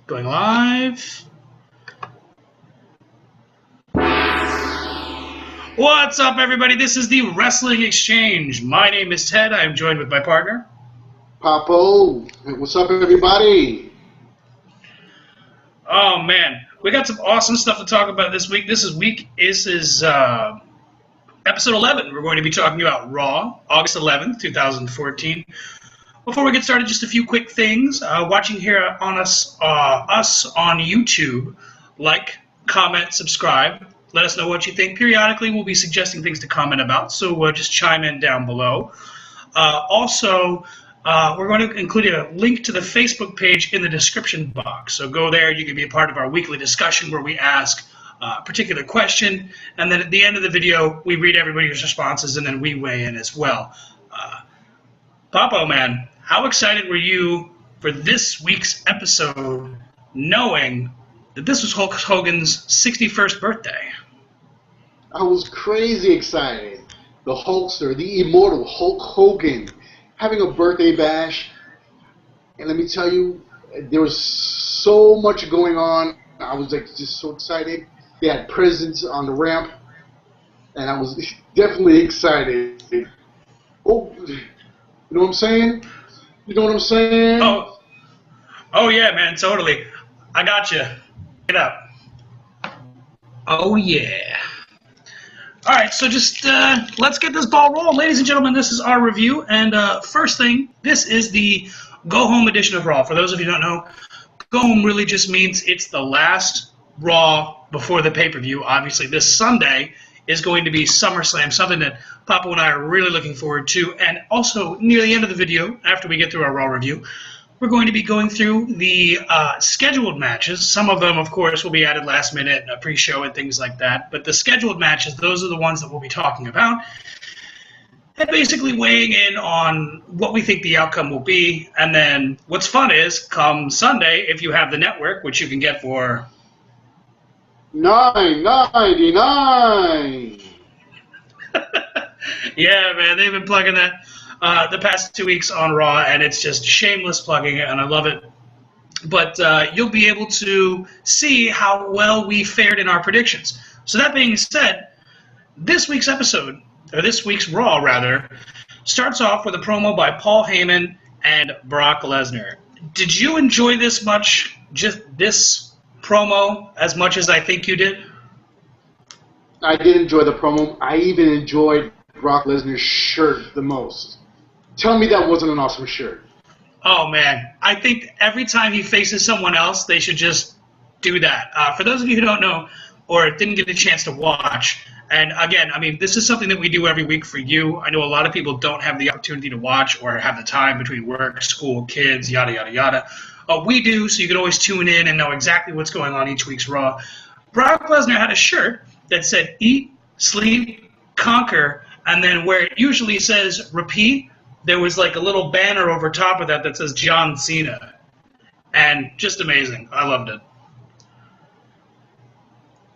Going live. What's up, everybody? This is the Wrestling Exchange. My name is Ted. I am joined with my partner, Papo. What's up, everybody? Oh, man. We got some awesome stuff to talk about this week. This is episode 11. We're going to be talking about Raw, August 11th, 2014. Before we get started, just a few quick things. Watching here on us on YouTube, like, comment, subscribe. Let us know what you think. Periodically, we'll be suggesting things to comment about, so just chime in down below. Also, we're going to include a link to the Facebook page in the description box. So go there. You can be a part of our weekly discussion where we ask a particular question, and then at the end of the video, we read everybody's responses, and then we weigh in as well. Papo, man, how excited were you for this week's episode, knowing that this was Hulk Hogan's 61st birthday? I was crazy excited. The Hulkster, the immortal Hulk Hogan, having a birthday bash. And let me tell you, there was so much going on. I was just so excited. They had presents on the ramp, and I was definitely excited. Oh, you know what I'm saying? You know what I'm saying? Oh yeah, man, totally. I got you. Get up. Oh yeah. All right, so just let's get this ball rolling, ladies and gentlemen. This is our review, and first thing, this is the Go Home edition of Raw. For those of you who don't know, Go Home really just means it's the last Raw before the pay-per-view. Obviously, this Sunday is going to be SummerSlam, something that Papo and I are really looking forward to. And also, near the end of the video, after we get through our Raw review, we're going to be going through the scheduled matches. Some of them, of course, will be added last minute, a pre-show and things like that. But the scheduled matches, those are the ones that we'll be talking about. And basically weighing in on what we think the outcome will be. And then what's fun is, come Sunday, if you have the network, which you can get for $9.99. Yeah, man, they've been plugging that the past 2 weeks on Raw, and it's just shameless plugging it, and I love it. But you'll be able to see how well we fared in our predictions. So that being said, this week's episode, or this week's Raw, rather, starts off with a promo by Paul Heyman and Brock Lesnar. Did you enjoy this much, just this promo, as much as I think you did? I did enjoy the promo. I even enjoyed Brock Lesnar's shirt the most. Tell me that wasn't an awesome shirt. Oh, man. I think every time he faces someone else, they should just do that. For those of you who don't know or didn't get a chance to watch, and again, I mean, this is something that we do every week for you. I know a lot of people don't have the opportunity to watch or have the time between work, school, kids, yada, yada, yada. We do, so you can always tune in and know exactly what's going on each week's Raw. Brock Lesnar had a shirt that said, eat, sleep, conquer, and then where it usually says repeat, there was like a little banner over top of that that says John Cena. And just amazing. I loved it.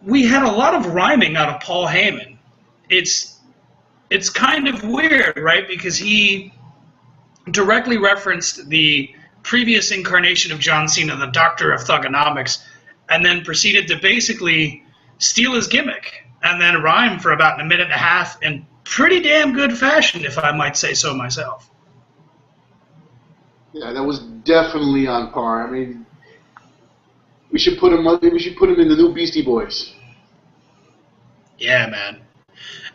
We had a lot of rhyming out of Paul Heyman. It's kind of weird, right? Because he directly referenced the previous incarnation of John Cena, the Doctor of Thugonomics, and then proceeded to basically steal his gimmick and then rhyme for about a minute and a half in pretty damn good fashion, if I might say so myself. Yeah, that was definitely on par. I mean, we should put him in the new Beastie Boys. Yeah, man.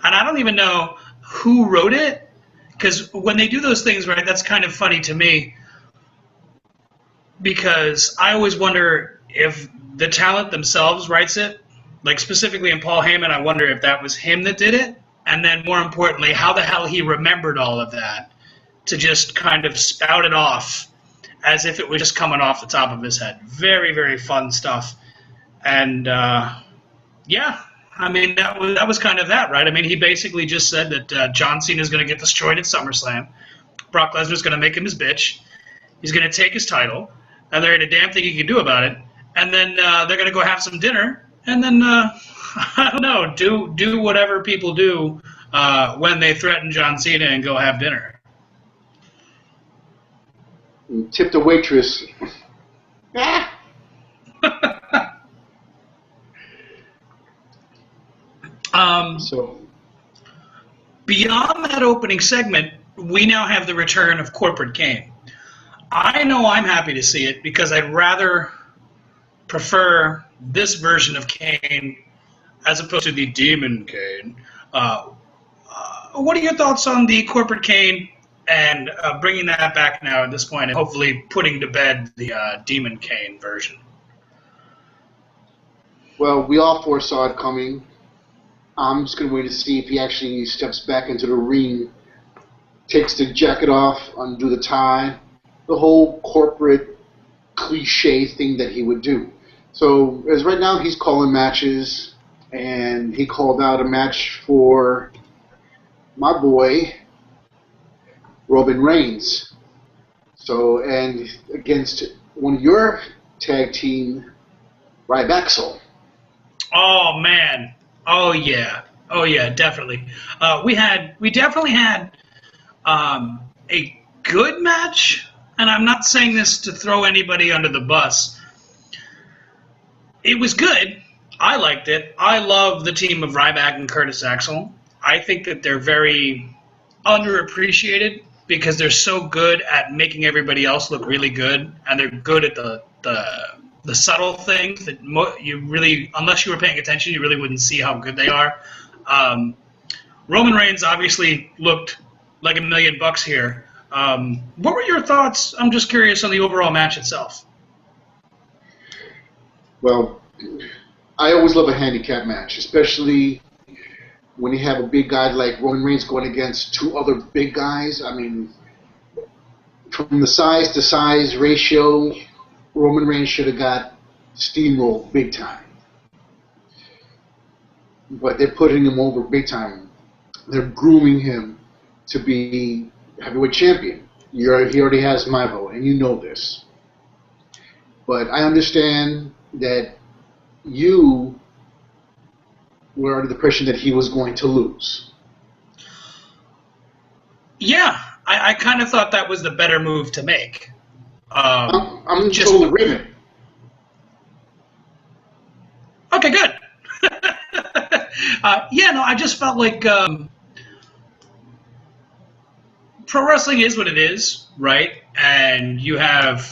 And I don't even know who wrote it, because when they do those things, right, that's kind of funny to me, because I always wonder if the talent themselves writes it. Like, specifically in Paul Heyman, I wonder if that was him that did it, and then more importantly, how the hell he remembered all of that to just kind of spout it off as if it was just coming off the top of his head. Very, very fun stuff. And, yeah, I mean, that was kind of that, right? I mean, he basically just said that John Cena is going to get destroyed at SummerSlam. Brock Lesnar is going to make him his bitch. He's going to take his title, and there ain't a damn thing he can do about it. And then they're going to go have some dinner, and then, I don't know, do whatever people do when they threaten John Cena and go have dinner. And tip the waitress. Ah! So Beyond that opening segment, we now have the return of Corporate Kane. I know I'm happy to see it because I'd rather prefer this version of Kane as opposed to the Demon Kane. What are your thoughts on the Corporate Kane and bringing that back now at this point and hopefully putting to bed the Demon Kane version? well, we all foresaw it coming. I'm just going to wait to see if he actually steps back into the ring, takes the jacket off, undo the tie, the whole corporate cliche thing that he would do. So, as right now, he's calling matches, and he called out a match for my boy, Roman Reigns. So, and against one of your tag team, Ryback. Oh, man. Oh yeah, definitely. We definitely had a good match, and I'm not saying this to throw anybody under the bus. It was good. I liked it. I love the team of Ryback and Curtis Axel. I think that they're very underappreciated because they're so good at making everybody else look really good, and they're good at the subtle things that you really, unless you were paying attention, you really wouldn't see how good they are. Roman Reigns obviously looked like $1 million here. What were your thoughts? I'm just curious on the overall match itself. Well, I always love a handicap match, especially when you have a big guy like Roman Reigns going against two other big guys. I mean, from the size to size ratio, Roman Reigns should have got steamrolled big time. But they're putting him over big time. They're grooming him to be heavyweight champion. He already has my vote, and you know this. But I understand that you were under the impression that he was going to lose. Yeah, I kind of thought that was the better move to make. I'm just total agreement. Okay, good. I just felt like pro wrestling is what it is, right? And you have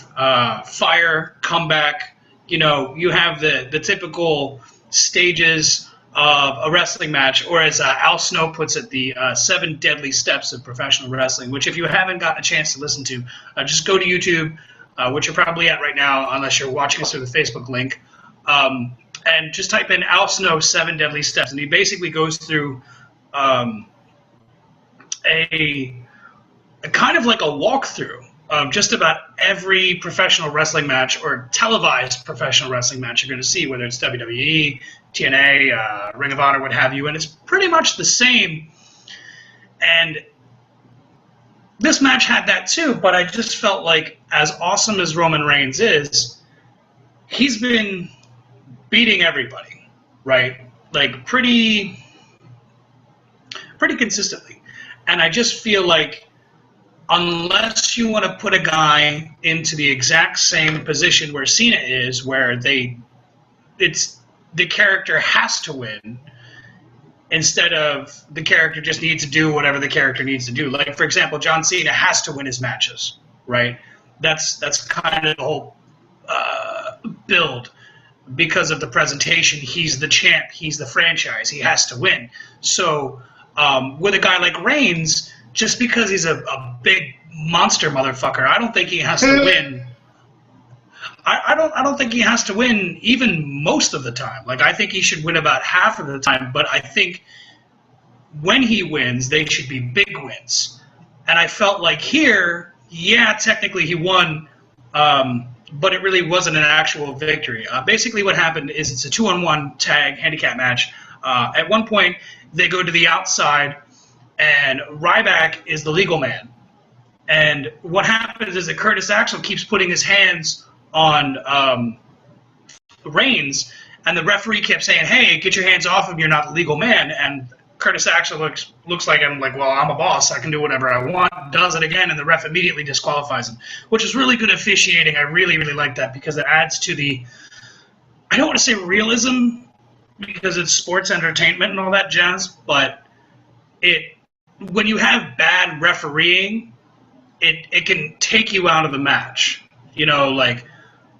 fire, comeback. You have the typical stages of a wrestling match, or as Al Snow puts it, the 7 deadly steps of professional wrestling, which if you haven't gotten a chance to listen to, just go to YouTube, which you're probably at right now, unless you're watching us through the Facebook link, and just type in Al Snow 7 deadly steps, and he basically goes through a kind of like a walkthrough of just about every professional wrestling match or televised professional wrestling match you're going to see, whether it's WWE, TNA, Ring of Honor, what have you, and it's pretty much the same. And this match had that too, but I just felt like, as awesome as Roman Reigns is, he's been beating everybody, right? Like pretty consistently. And I just feel like unless you want to put a guy into the exact same position where Cena is, where it's the character has to win instead of the character just needs to do whatever the character needs to do. Like, for example, John Cena has to win his matches, right? That's kind of the whole build. Because of the presentation, he's the champ, he's the franchise, he has to win. So with a guy like Reigns, just because he's a big monster motherfucker, I don't think he has to win. I don't think he has to win even most of the time. Like, I think he should win about half of the time, but I think when he wins, they should be big wins. And I felt like here, yeah, technically he won, but it really wasn't an actual victory. Basically what happened is it's a 2-on-1 tag handicap match. At one point, they go to the outside, and Ryback is the legal man. And what happens is that Curtis Axel keeps putting his hands on Reigns, and the referee kept saying, hey, get your hands off him, you're not the legal man. And Curtis Axel looks like I'm like, well, I'm a boss, I can do whatever I want, does it again, and the ref immediately disqualifies him, which is really good officiating. I really, really like that because it adds to the, I don't want to say realism, because it's sports entertainment and all that jazz, but when you have bad refereeing, it can take you out of the match. You know, like,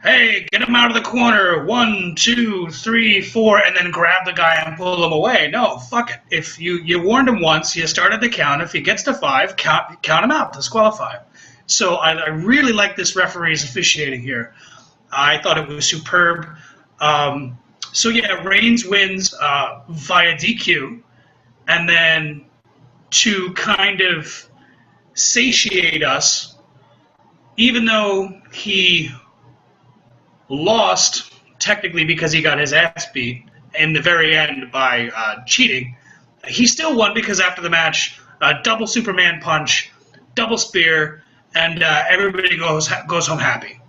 hey, get him out of the corner, 1, 2, 3, 4, and then grab the guy and pull him away. No, fuck it. If you warned him once, you started the count. If he gets to 5, count him out, disqualify him. So I really like this referee's officiating here. I thought it was superb. So yeah, Reigns wins via DQ, and then to kind of satiate us, even though he lost technically because he got his ass beat in the very end by cheating, he still won because after the match, double Superman punch, double spear, and everybody goes home happy.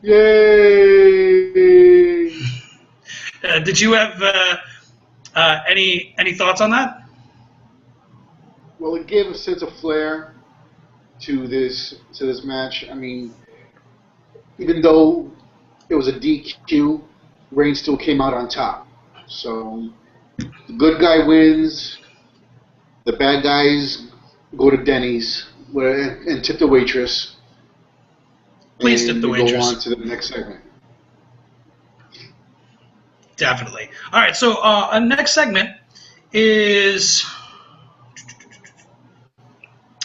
Yay! Did you have any thoughts on that? Well, it gave a sense of flair to this match. I mean, even though it was a DQ, Reigns still came out on top. So the good guy wins. The bad guys go to Denny's and tip the waitress. Please tip the waitress. Go on to the next segment. Definitely. All right, so our next segment is...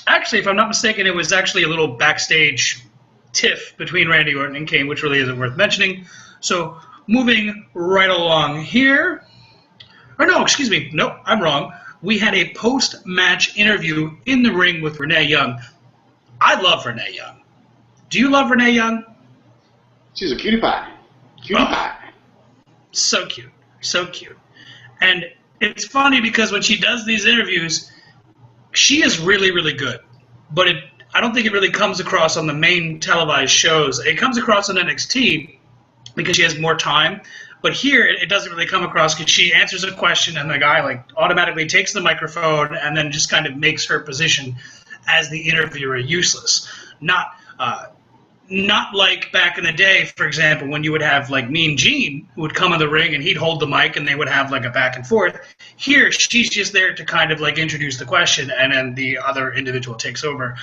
Actually, if I'm not mistaken, it was actually a little backstage tiff between Randy Orton and Kane, which really isn't worth mentioning. So, moving right along here... Or no, excuse me. No, I'm wrong. We had a post-match interview in the ring with Renee Young. I love Renee Young. Do you love Renee Young? She's a cutie pie. Cutie pie. So cute. So cute. And it's funny because when she does these interviews, she is really, really good. But I don't think it really comes across on the main televised shows. It comes across on NXT because she has more time. But here, it doesn't really come across because she answers a question and the guy automatically takes the microphone and then just kind of makes her position as the interviewer useless. Not like back in the day, for example, when you would have Mean Gene, who would come in the ring and he'd hold the mic and they would have a back and forth. Here, she's just there to kind of introduce the question and then the other individual takes over.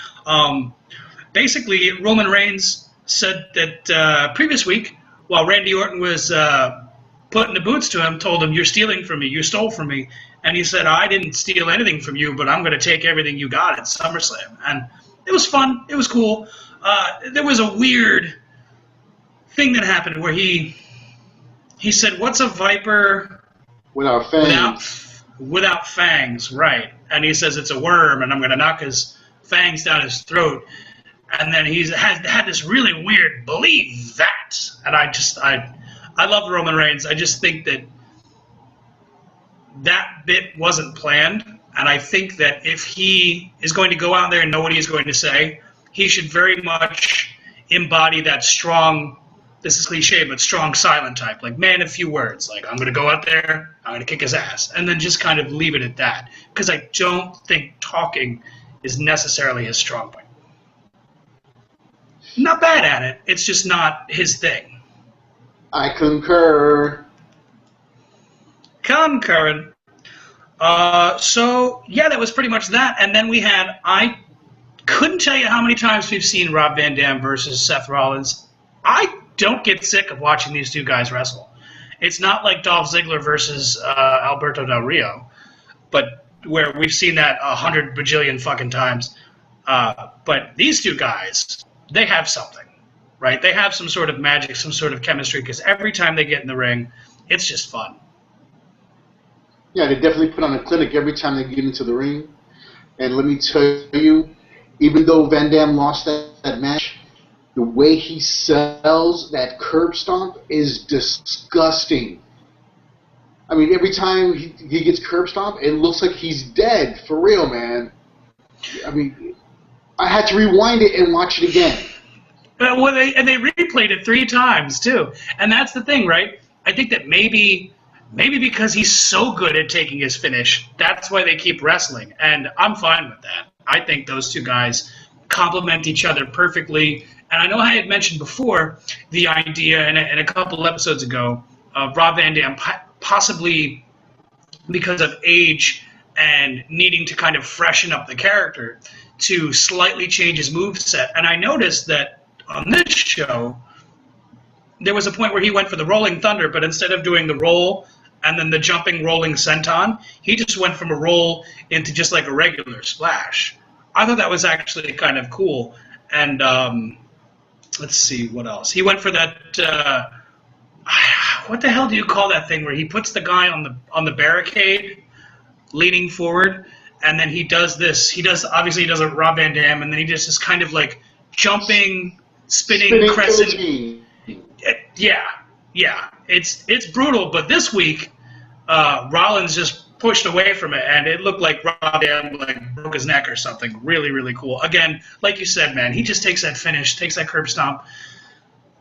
Basically, Roman Reigns said that previous week, while Randy Orton was putting the boots to him, told him, "You're stealing from me, you stole from me." And he said, "I didn't steal anything from you, but I'm going to take everything you got at SummerSlam." And it was fun. It was cool. There was a weird thing that happened where he said, "What's a viper without fangs?" Without fangs, right? And he says it's a worm, and I'm going to knock his fangs down his throat. And then he's had this really weird "believe that," and I love Roman Reigns. I just think that bit wasn't planned, and I think that if he is going to go out there and know what he's going to say, he should very much embody that strong, this is cliche, but strong silent type, man of few words. I'm going to go out there, I'm going to kick his ass, and then just kind of leave it at that, because I don't think talking is necessarily his strong point. Not bad at it, it's just not his thing. I concur. Concurring. So, yeah, that was pretty much that. And then we had, I couldn't tell you how many times we've seen Rob Van Dam versus Seth Rollins. I don't get sick of watching these two guys wrestle. It's not like Dolph Ziggler versus Alberto Del Rio, but where we've seen that 100 bajillion fucking times. But these two guys, they have something, right? They have some sort of magic, some sort of chemistry, because every time they get in the ring, it's just fun. Yeah, they definitely put on a clinic every time they get into the ring. And let me tell you, even though Van Dam lost that match, the way he sells that curb stomp is disgusting. I mean, every time he gets curb stomped, it looks like he's dead. For real, man. I mean, I had to rewind it and watch it again. Well, they replayed it 3 times, too. And that's the thing, right? I think that maybe because he's so good at taking his finish, that's why they keep wrestling. And I'm fine with that. I think those two guys complement each other perfectly. And I know I had mentioned before the idea in a couple episodes ago of Rob Van Dam possibly because of age and needing to kind of freshen up the character, to slightly change his moveset. And I noticed that on this show, there was a point where he went for the Rolling Thunder, but instead of doing the roll and then the jumping rolling senton, he just went from a roll into just like a regular splash. I thought that was actually kind of cool. And let's see what else. He went for that. What the hell do you call that thing where he puts the guy on the barricade, leaning forward, and then he does this. He does a Rob Van Dam, and then he does this kind of like jumping, spinning crescent. Yeah. It's brutal. But this week, Rollins just pushed away from it, and it looked like Rob Van Dam broke his neck or something. Really, really cool. Again, like you said, man, he just takes that finish, takes that curb stomp.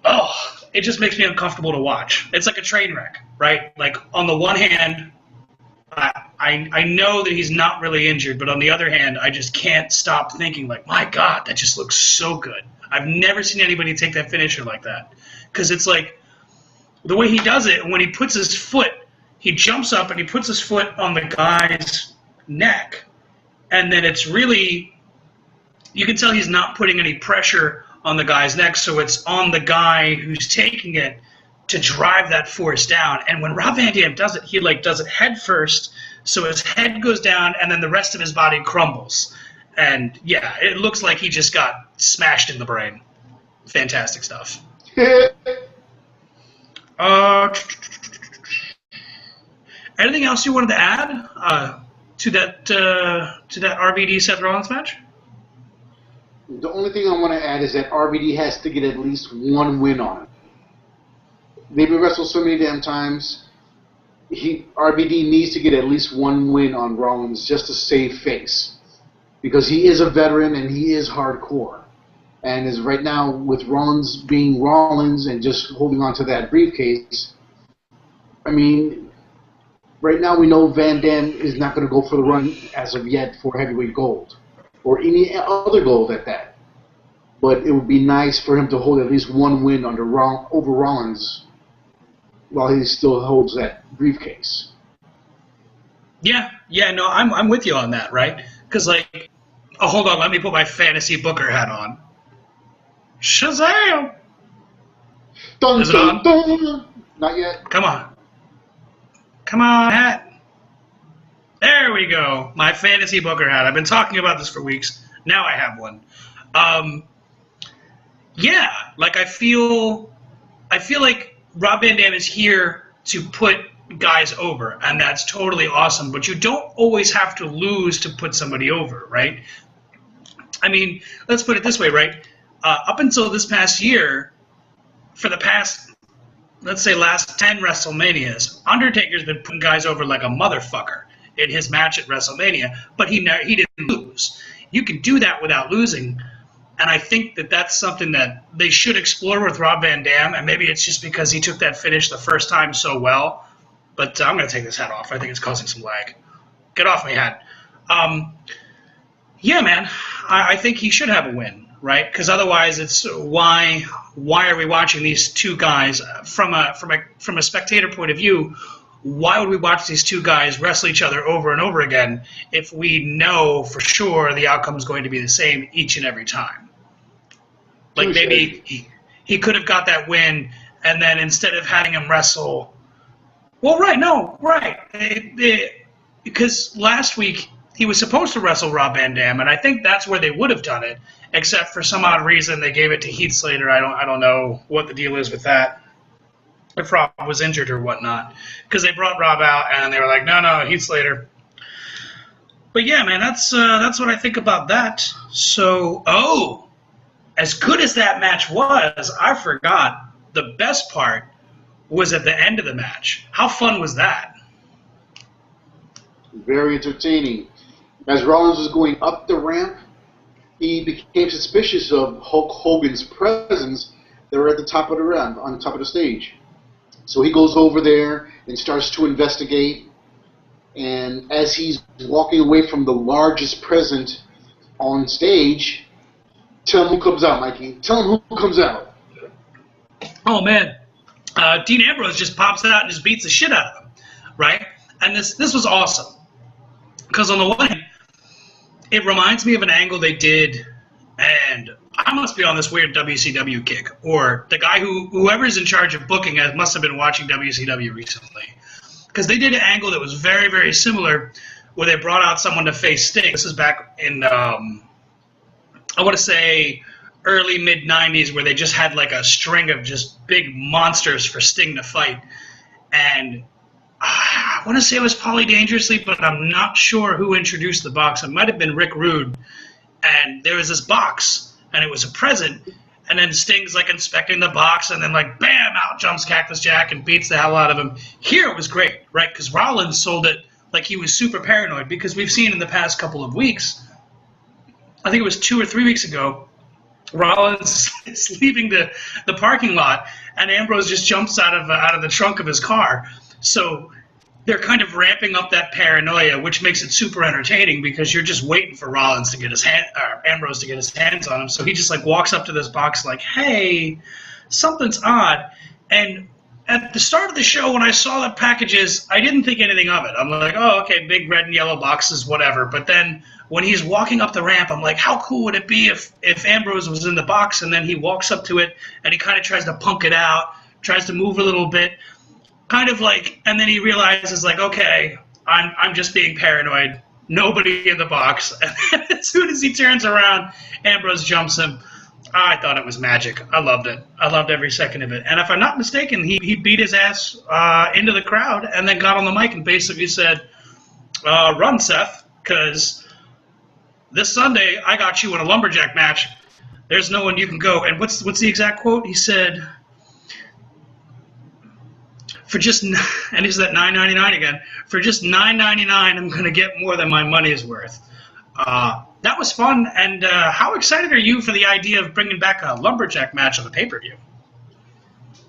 Oh, it just makes me uncomfortable to watch. It's like a train wreck, right? Like on the one hand, I know that he's not really injured, but on the other hand, I just can't stop thinking, like, my God, that just looks so good. I've never seen anybody take that finisher like that. Because it's like, the way he does it, when he puts his foot, he jumps up and he puts his foot on the guy's neck. And then it's really, you can tell he's not putting any pressure on the guy's neck, so it's on the guy who's taking it to drive that force down. And when Rob Van Dam does it, he like does it head first, so his head goes down and then the rest of his body crumbles. And yeah, it looks like he just got smashed in the brain. Fantastic stuff. Anything else you wanted to add to that RVD Seth Rollins match? The only thing I want to add is that RVD has to get at least one win on it. They've been wrestled so many damn times. RVD needs to get at least one win on Rollins just to save face. Because he is a veteran and he is hardcore. And is right now, with Rollins being Rollins and just holding on to that briefcase, I mean, right now we know Van Dam is not going to go for the run as of yet for heavyweight gold. Or any other gold at that. But it would be nice for him to hold at least one win over Rollins while he still holds that briefcase. Yeah, no, I'm with you on that, right? Because, like, oh, hold on, let me put my fantasy booker hat on. Shazam! Dun, Is it on? Dun. Not yet. Come on, hat. There we go. My fantasy booker hat. I've been talking about this for weeks. Now I have one. Yeah, like I feel like Rob Van Dam is here to put guys over, and that's totally awesome. But you don't always have to lose to put somebody over, right? I mean, let's put it this way, right? Up until this past year, for the past, let's say, last 10 WrestleManias, Undertaker's been putting guys over like a motherfucker in his match at WrestleMania, but he didn't lose. You can do that without losing, and I think that that's something that they should explore with Rob Van Dam, and maybe it's just because he took that finish the first time so well, but I'm going to take this hat off. I think it's causing some lag. Get off my hat. Yeah, man, I think he should have a win, right? Because otherwise it's why are we watching these two guys from a spectator point of view? Why would we watch these two guys wrestle each other over and over again if we know for sure the outcome is going to be the same each and every time? Like maybe he could have got that win, and then instead of having him wrestle, because last week he was supposed to wrestle Rob Van Dam, and I think that's where they would have done it, except for some odd reason they gave it to Heath Slater. I don't know what the deal is with that. If Rob was injured or whatnot, because they brought Rob out and they were like, no, Heath Slater. But yeah, man, that's what I think about that. So, as good as that match was, I forgot the best part was at the end of the match. How fun was that? Very entertaining. As Rollins was going up the ramp, he became suspicious of Hulk Hogan's presence. They were at the top of the ramp, on top of the stage. So he goes over there and starts to investigate. And as he's walking away from the largest present on stage, tell him who comes out, Mikey. Tell him who comes out. Oh, man. Dean Ambrose just pops out and just beats the shit out of him. right? And this was awesome because on the one hand, it reminds me of an angle they did, and I must be on this weird WCW kick, or the guy whoever's in charge of booking must have been watching WCW recently, because they did an angle that was very, very similar, where they brought out someone to face Sting. This is back in I want to say early mid '90s, where they just had like a string of just big monsters for Sting to fight, and I want to say it was Paulie Dangerously, but I'm not sure who introduced the box. It might have been Rick Rude. And there was this box, and it was a present, and then Sting's like inspecting the box, and then like bam, out jumps Cactus Jack and beats the hell out of him. Here it was great, right? Because Rollins sold it like he was super paranoid, because we've seen in the past couple of weeks, I think it was 2 or 3 weeks ago, Rollins is leaving the parking lot, and Ambrose just jumps out of the trunk of his car. So they're kind of ramping up that paranoia, which makes it super entertaining because you're just waiting for Rollins to get Ambrose to get his hands on him. So he just like walks up to this box like, hey, something's odd. And at the start of the show, when I saw the packages, I didn't think anything of it. I'm like, oh, okay, big red and yellow boxes, whatever. But then when he's walking up the ramp, I'm like, how cool would it be if Ambrose was in the box, and then he walks up to it and he kind of tries to punk it out, tries to move a little bit. Kind of like, and then he realizes, like, okay, I'm just being paranoid. Nobody in the box. And then as soon as he turns around, Ambrose jumps him. I thought it was magic. I loved it. I loved every second of it. And if I'm not mistaken, he beat his ass into the crowd and then got on the mic and basically said, run, Seth, because this Sunday I got you in a lumberjack match. There's no one you can go. And what's the exact quote? He said, for just, and he's at $9.99 again, for just $9.99, I'm going to get more than my money is worth. That was fun, and how excited are you for the idea of bringing back a lumberjack match on the pay-per-view?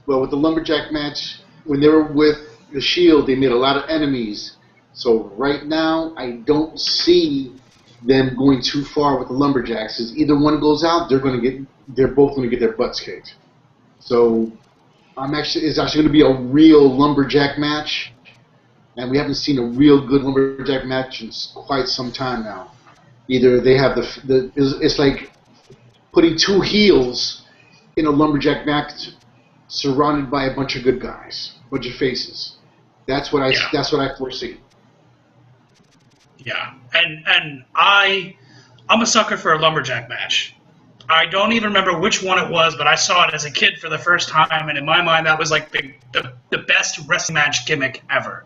Well, with the lumberjack match, when they were with the Shield, they made a lot of enemies. So right now, I don't see them going too far with the lumberjacks. As either one goes out, they're both going to get their butts kicked. So it's actually going to be a real lumberjack match, and we haven't seen a real good lumberjack match in quite some time now. Either they have it's like putting two heels in a lumberjack match surrounded by a bunch of good guys, a bunch of faces. That's what I foresee. Yeah, and I'm a sucker for a lumberjack match. I don't even remember which one it was, but I saw it as a kid for the first time, and in my mind, that was like the best wrestling match gimmick ever.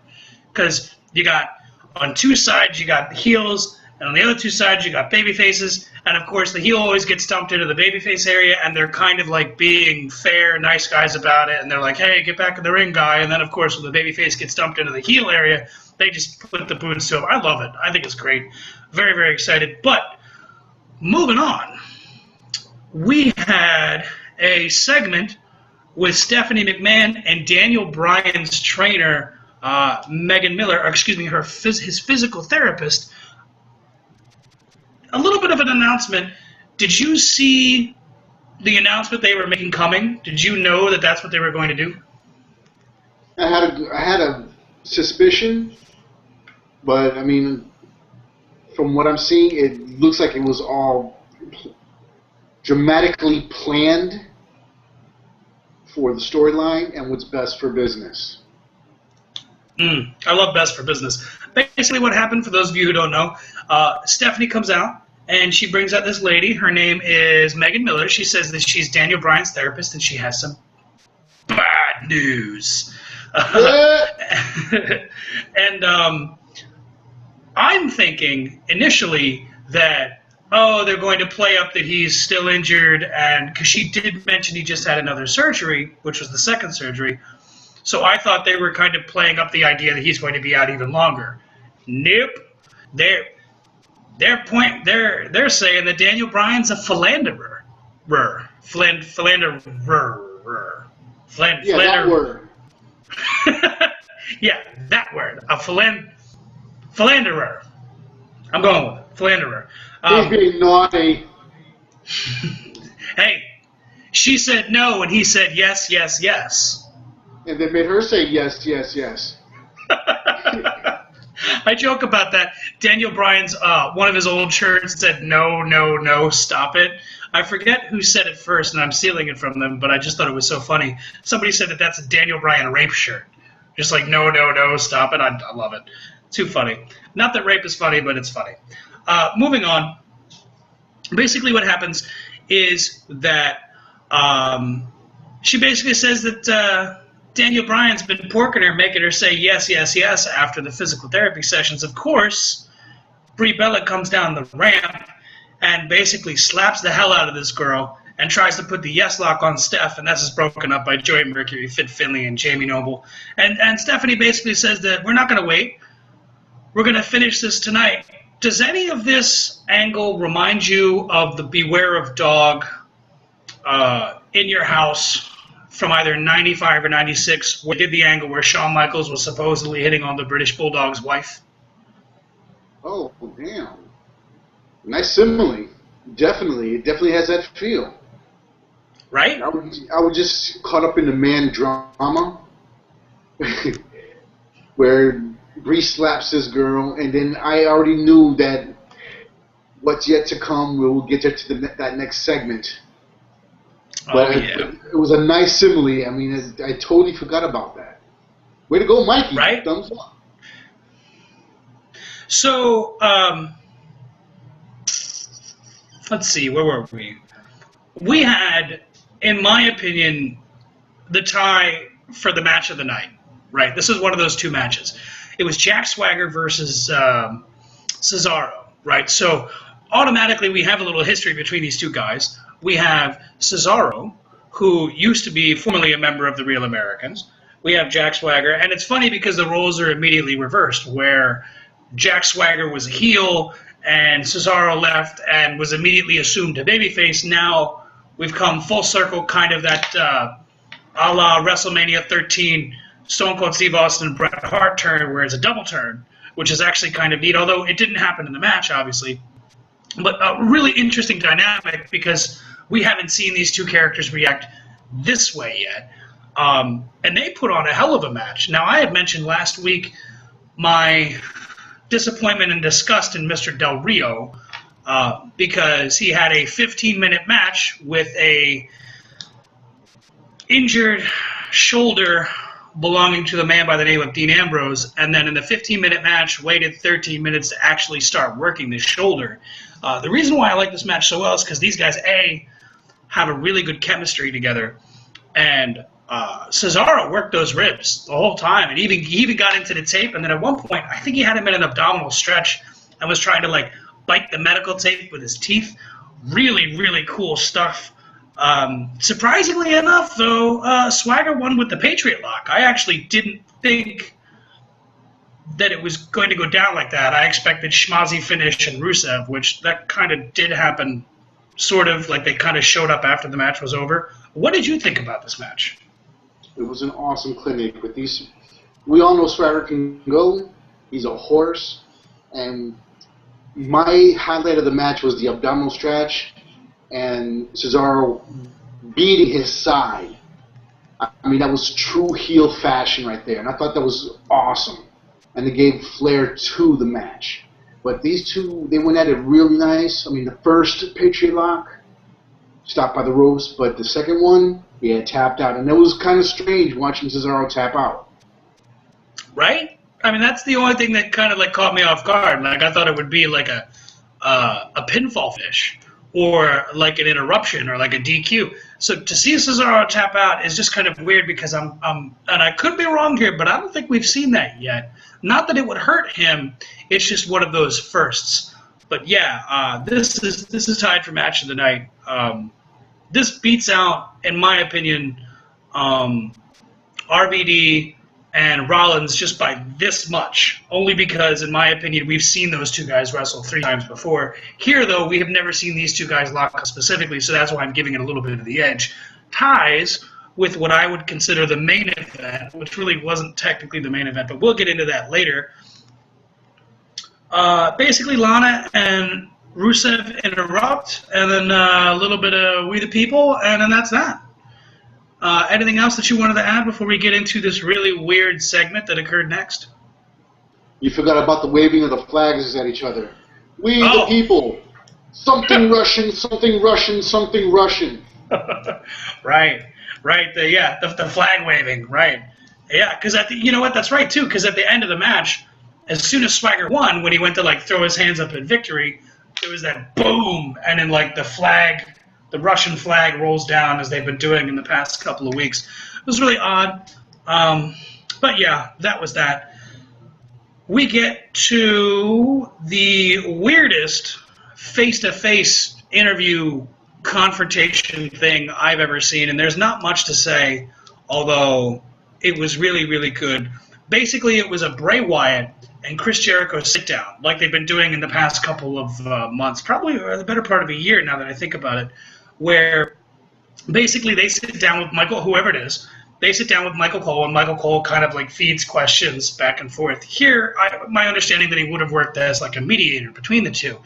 Because you got, on two sides, you got the heels, and on the other two sides, you got baby faces, and of course, the heel always gets dumped into the babyface area, and they're kind of like being fair, nice guys about it, and they're like, hey, get back in the ring, guy, and then, of course, when the babyface gets dumped into the heel area, they just put the boots to him. I love it. I think it's great. Very, very excited. But, moving on. We had a segment with Stephanie McMahon and Daniel Bryan's trainer, Megan Miller, or excuse me, his physical therapist. A little bit of an announcement. Did you see the announcement they were making coming? Did you know that that's what they were going to do? I had a suspicion, but I mean, from what I'm seeing, it looks like it was all dramatically planned for the storyline and what's best for business. I love best for business. Basically what happened, for those of you who don't know, Stephanie comes out and she brings out this lady. Her name is Megan Miller. She says that she's Daniel Bryan's therapist and she has some bad news. And I'm thinking initially that, oh, they're going to play up that he's still injured, and because she did mention he just had another surgery, which was the second surgery. So I thought they were kind of playing up the idea that he's going to be out even longer. Nope. They're saying that Daniel Bryan's a philanderer. Philanderer. Yeah, that word. Yeah, that word. A philanderer. I'm going with it. Philanderer. He's being naughty. Hey, she said no, and he said yes, yes, yes. And they made her say yes, yes, yes. I joke about that. Daniel Bryan's one of his old shirts said "No, no, no, stop it." I forget who said it first, and I'm stealing it from them, but I just thought it was so funny. Somebody said that that's a Daniel Bryan rape shirt, just like "No, no, no, stop it." I love it. Too funny. Not that rape is funny, but it's funny. Moving on. Basically, what happens is that she basically says that Daniel Bryan's been porking her, making her say yes, yes, yes after the physical therapy sessions. Of course, Brie Bella comes down the ramp and basically slaps the hell out of this girl and tries to put the yes lock on Steph, and that's just broken up by Joey Mercury, Fit Finlay, and Jamie Noble. And Stephanie basically says that we're not going to wait. We're going to finish this tonight. Does any of this angle remind you of the Beware of Dog in your house from either 95 or 96, where they did the angle where Shawn Michaels was supposedly hitting on the British Bulldog's wife? Oh, damn. Nice simile. Definitely. It definitely has that feel. Right? I was just caught up in the man drama where Bree slaps this girl, and then I already knew that what's yet to come, we'll get there to that next segment. But it was a nice simile. I mean, I totally forgot about that. Way to go, Mikey. Right? Thumbs up. So, let's see, where were we? We had, in my opinion, the tie for the match of the night, right? This is one of those two matches. It was Jack Swagger versus Cesaro, right? So automatically we have a little history between these two guys. We have Cesaro, who used to be formerly a member of the Real Americans. We have Jack Swagger, and it's funny because the roles are immediately reversed, where Jack Swagger was a heel and Cesaro left and was immediately assumed a babyface. Now we've come full circle, kind of that a la WrestleMania 13 Stone Cold Steve Austin and Bret Hart turn, where it's a double turn, which is actually kind of neat, although it didn't happen in the match, obviously. But a really interesting dynamic because we haven't seen these two characters react this way yet. And they put on a hell of a match. Now, I had mentioned last week my disappointment and disgust in Mr. Del Rio because he had a 15-minute match with a injured shoulder belonging to the man by the name of Dean Ambrose, and then in the 15-minute match waited 13 minutes to actually start working the shoulder. The reason why I like this match so well is because these guys, A, have a really good chemistry together, and Cesaro worked those ribs the whole time, and he even got into the tape, and then at one point, I think he had him in an abdominal stretch and was trying to, like, bite the medical tape with his teeth. Really, really cool stuff. Surprisingly enough, though, Swagger won with the Patriot Lock. I actually didn't think that it was going to go down like that. I expected schmozzy finish and Rusev, which that kind of did happen, sort of, like they kind of showed up after the match was over. What did you think about this match? It was an awesome clinic with these. We all know Swagger can go. He's a horse. And my highlight of the match was the abdominal stretch and Cesaro beating his side. I mean, that was true heel fashion right there. And I thought that was awesome. And they gave flair to the match. But these two, they went at it real nice. I mean, the first Patriot Lock, stopped by the ropes, but the second one, he had tapped out. And it was kind of strange watching Cesaro tap out. Right? I mean, that's the only thing that kind of, like, caught me off guard. Like, I thought it would be like a pinfall finish or like an interruption or like a DQ. So to see Cesaro tap out is just kind of weird because I'm and I could be wrong here, but I don't think we've seen that yet. Not that it would hurt him. It's just one of those firsts. But yeah, this is tied for match of the night. This beats out, in my opinion, RVD and Rollins just by this much. Only because, in my opinion, we've seen those two guys wrestle 3 times before. Here, though, we have never seen these two guys lock up specifically, so that's why I'm giving it a little bit of the edge. Ties with what I would consider the main event, which really wasn't technically the main event, but we'll get into that later. Basically, Lana and Rusev interrupt, and then a little bit of We the People, and then that's that. Anything else that you wanted to add before we get into this really weird segment that occurred next? You forgot about the waving of the flags at each other. We the Oh. people. Something Russian, something Russian, something Russian. Right. The flag waving, right. Yeah, because you know what, that's right, too, because at the end of the match, as soon as Swagger won, when he went to, like, throw his hands up in victory, there was that boom, and then, like, the Russian flag rolls down, as they've been doing in the past couple of weeks. It was really odd, but yeah, that was that. We get to the weirdest face-to-face interview confrontation thing I've ever seen, and there's not much to say, although it was really, really good. Basically, it was a Bray Wyatt and Chris Jericho sit-down, like they've been doing in the past couple of months, probably the better part of a year now that I think about it, where basically they sit down with Michael, whoever it is, they sit down with Michael Cole, and Michael Cole kind of like feeds questions back and forth. Here, my understanding that he would have worked as like a mediator between the two.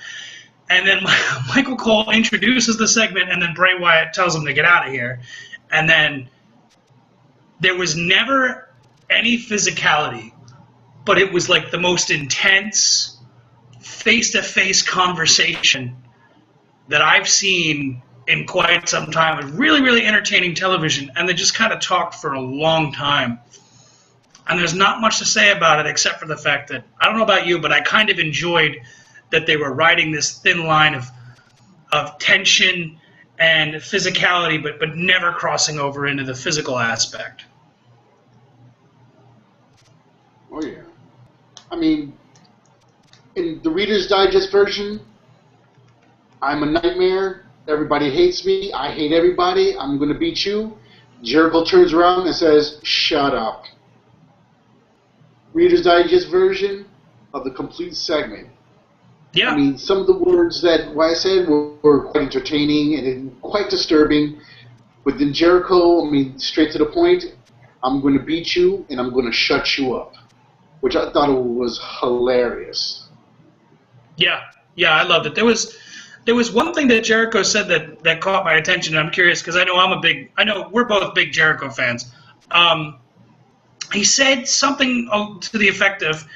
And then Michael Cole introduces the segment, and then Bray Wyatt tells him to get out of here. And then there was never any physicality, but it was like the most intense face-to-face conversation that I've seen in quite some time. It was really, really entertaining television, and they just kind of talked for a long time. And there's not much to say about it except for the fact that, I don't know about you, but I kind of enjoyed that they were riding this thin line of tension and physicality, but never crossing over into the physical aspect. Oh, yeah. I mean, in the Reader's Digest version, I'm a nightmare. Everybody hates me. I hate everybody. I'm going to beat you. Jericho turns around and says, shut up. Reader's Digest version of the complete segment. Yeah. I mean, some of the words that Wyatt said were quite entertaining and quite disturbing. But then Jericho, I mean, straight to the point, I'm going to beat you and I'm going to shut you up. Which I thought was hilarious. Yeah, I loved it. There was one thing that Jericho said that caught my attention, and I'm curious because I know we're both big Jericho fans. He said something to the effect of,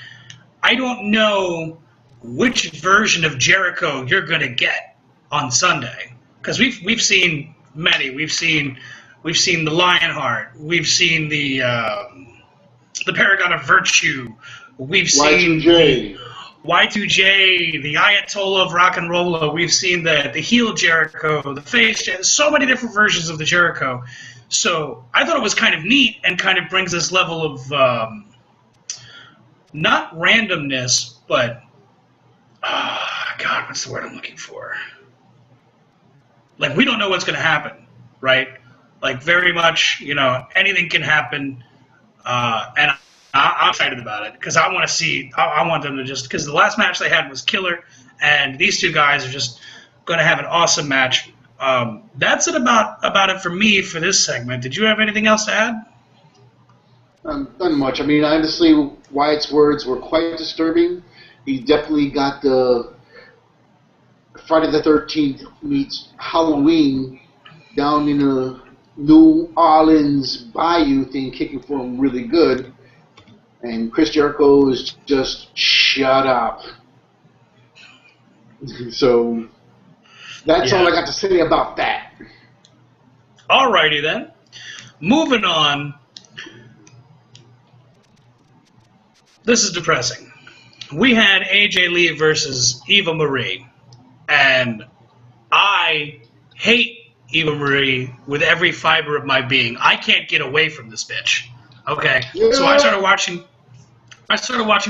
I don't know which version of Jericho you're going to get on Sunday, because we've seen many. We've seen the Lionheart. We've seen the Paragon of Virtue. We've seen Y2J, the Ayatollah of Rock and Roll. We've seen the heel Jericho, the face. So many different versions of the Jericho. So I thought it was kind of neat and kind of brings this level of not randomness, but God, what's the word I'm looking for? Like, we don't know what's going to happen, right? Like, very much, anything can happen. And I'm excited about it because I want to see. I want them to because the last match they had was killer, and these two guys are just going to have an awesome match. That's it about it for me for this segment. Did you have anything else to add? Not much. I mean, honestly, Wyatt's words were quite disturbing. He definitely got the Friday the 13th meets Halloween down in a New Orleans Bayou thing kicking for him really good. And Chris Jericho is just shut up. So that's all I got to say about that. Alrighty then. Moving on. This is depressing. We had AJ Lee versus Eva Marie. And I hate Eva Marie with every fiber of my being. I can't get away from this bitch. Okay? Yeah. So I started watching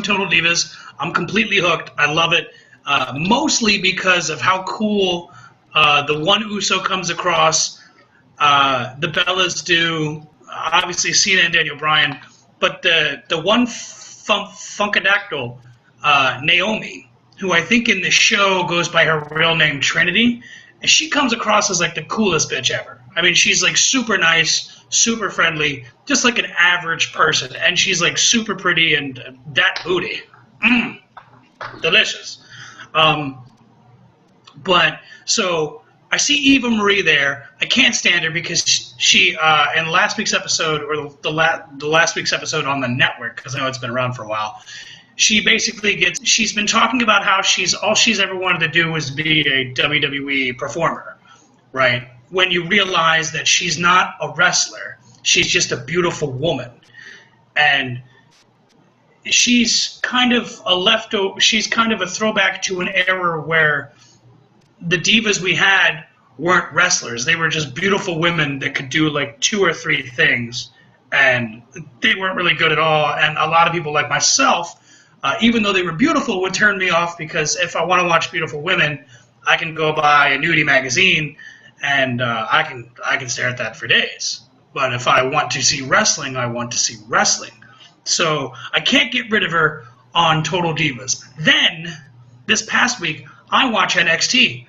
Total Divas. I'm completely hooked. I love it. Mostly because of how cool the one Uso comes across. The Bellas do. Obviously, Cena and Daniel Bryan. But the one Funkadactyl, Naomi, who I think in the show goes by her real name, Trinity, and she comes across as like the coolest bitch ever. I mean, she's like super nice, super friendly, just like an average person, and she's like super pretty and that booty, delicious. But so I see Eva Marie there. I can't stand her because she in last week's episode, or the last week's episode on the network, because I know it's been around for a while, she basically she's been talking about how all she's ever wanted to do was be a WWE performer, right? When you realize that she's not a wrestler, she's just a beautiful woman. And she's kind of she's kind of a throwback to an era where the divas we had weren't wrestlers. They were just beautiful women that could do like 2 or 3 things, and they weren't really good at all. And a lot of people like myself, even though they were beautiful, would turn me off, because if I want to watch beautiful women, I can go buy a nudie magazine and I can stare at that for days. But if I want to see wrestling, I want to see wrestling. So I can't get rid of her on Total Divas. Then, this past week, I watch NXT.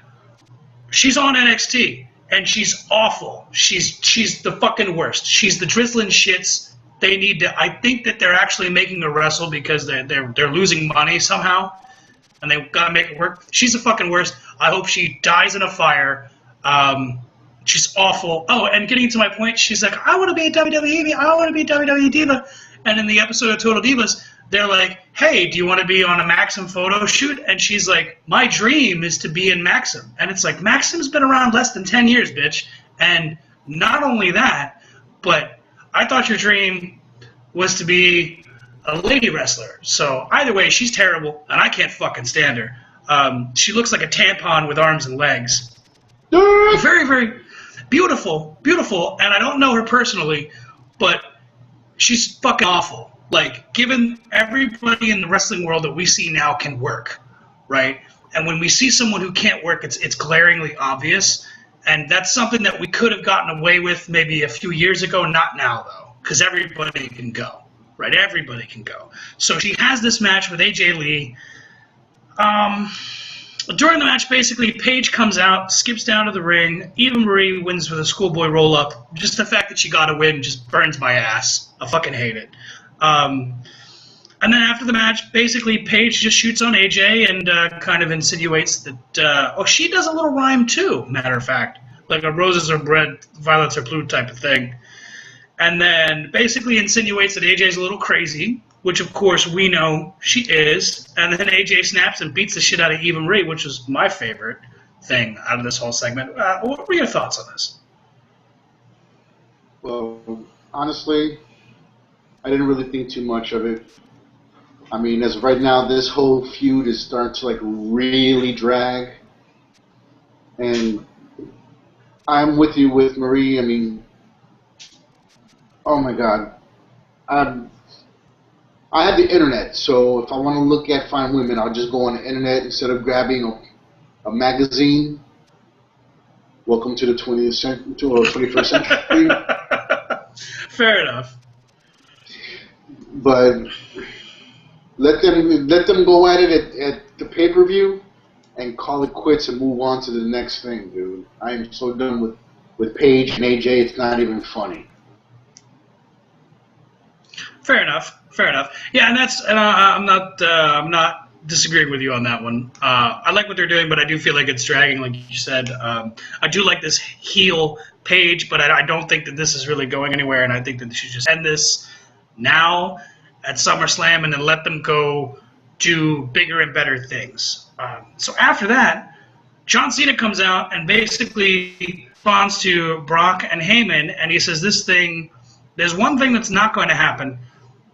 She's on NXT, and she's awful. She's the fucking worst. She's the drizzling shits. They need to. I think that they're actually making her wrestle because they're losing money somehow, and they've got to make it work. She's the fucking worst. I hope she dies in a fire. She's awful. Oh, and getting to my point, she's like, I want to be a WWE. I want to be a WWE diva. And in the episode of Total Divas, they're like, hey, do you want to be on a Maxim photo shoot? And she's like, my dream is to be in Maxim. And it's like, Maxim's been around less than 10 years, bitch. And not only that, but I thought your dream was to be a lady wrestler. So either way, she's terrible, and I can't fucking stand her. She looks like a tampon with arms and legs. Very, very beautiful, beautiful. And I don't know her personally, but she's fucking awful. Like, given everybody in the wrestling world that we see now can work, right? And when we see someone who can't work, it's glaringly obvious. And that's something that we could have gotten away with maybe a few years ago, not now, though, because everybody can go, right? Everybody can go. So she has this match with AJ Lee. During the match, basically, Paige comes out, skips down to the ring. Eva Marie wins with a schoolboy roll-up. Just the fact that she got a win just burns my ass. I fucking hate it. And then after the match, basically, Paige just shoots on AJ and kind of insinuates that, she does a little rhyme too, matter of fact. Like a roses are red, violets are blue type of thing. And then basically insinuates that AJ's a little crazy, which of course we know she is. And then AJ snaps and beats the shit out of Eva Marie, which was my favorite thing out of this whole segment. What were your thoughts on this? Well, honestly, I didn't really think too much of it. I mean, as of right now, this whole feud is starting to, like, really drag. And I'm with you with Marie. I mean, oh my God. I have the internet, so if I want to look at fine women, I'll just go on the internet instead of grabbing a magazine. Welcome to the 20th century, or 21st century. Fair enough. But let them go at it at the pay-per-view and call it quits and move on to the next thing, dude. I am so done with Paige and AJ. It's not even funny. Fair enough. Fair enough. Yeah, and I'm not disagreeing with you on that one. I like what they're doing, but I do feel like it's dragging, like you said. I do like this heel Paige, but I don't think that this is really going anywhere, and I think that they should just end this now at SummerSlam and then let them go do bigger and better things. So after that, John Cena comes out and basically responds to Brock and Heyman, and he says there's one thing that's not going to happen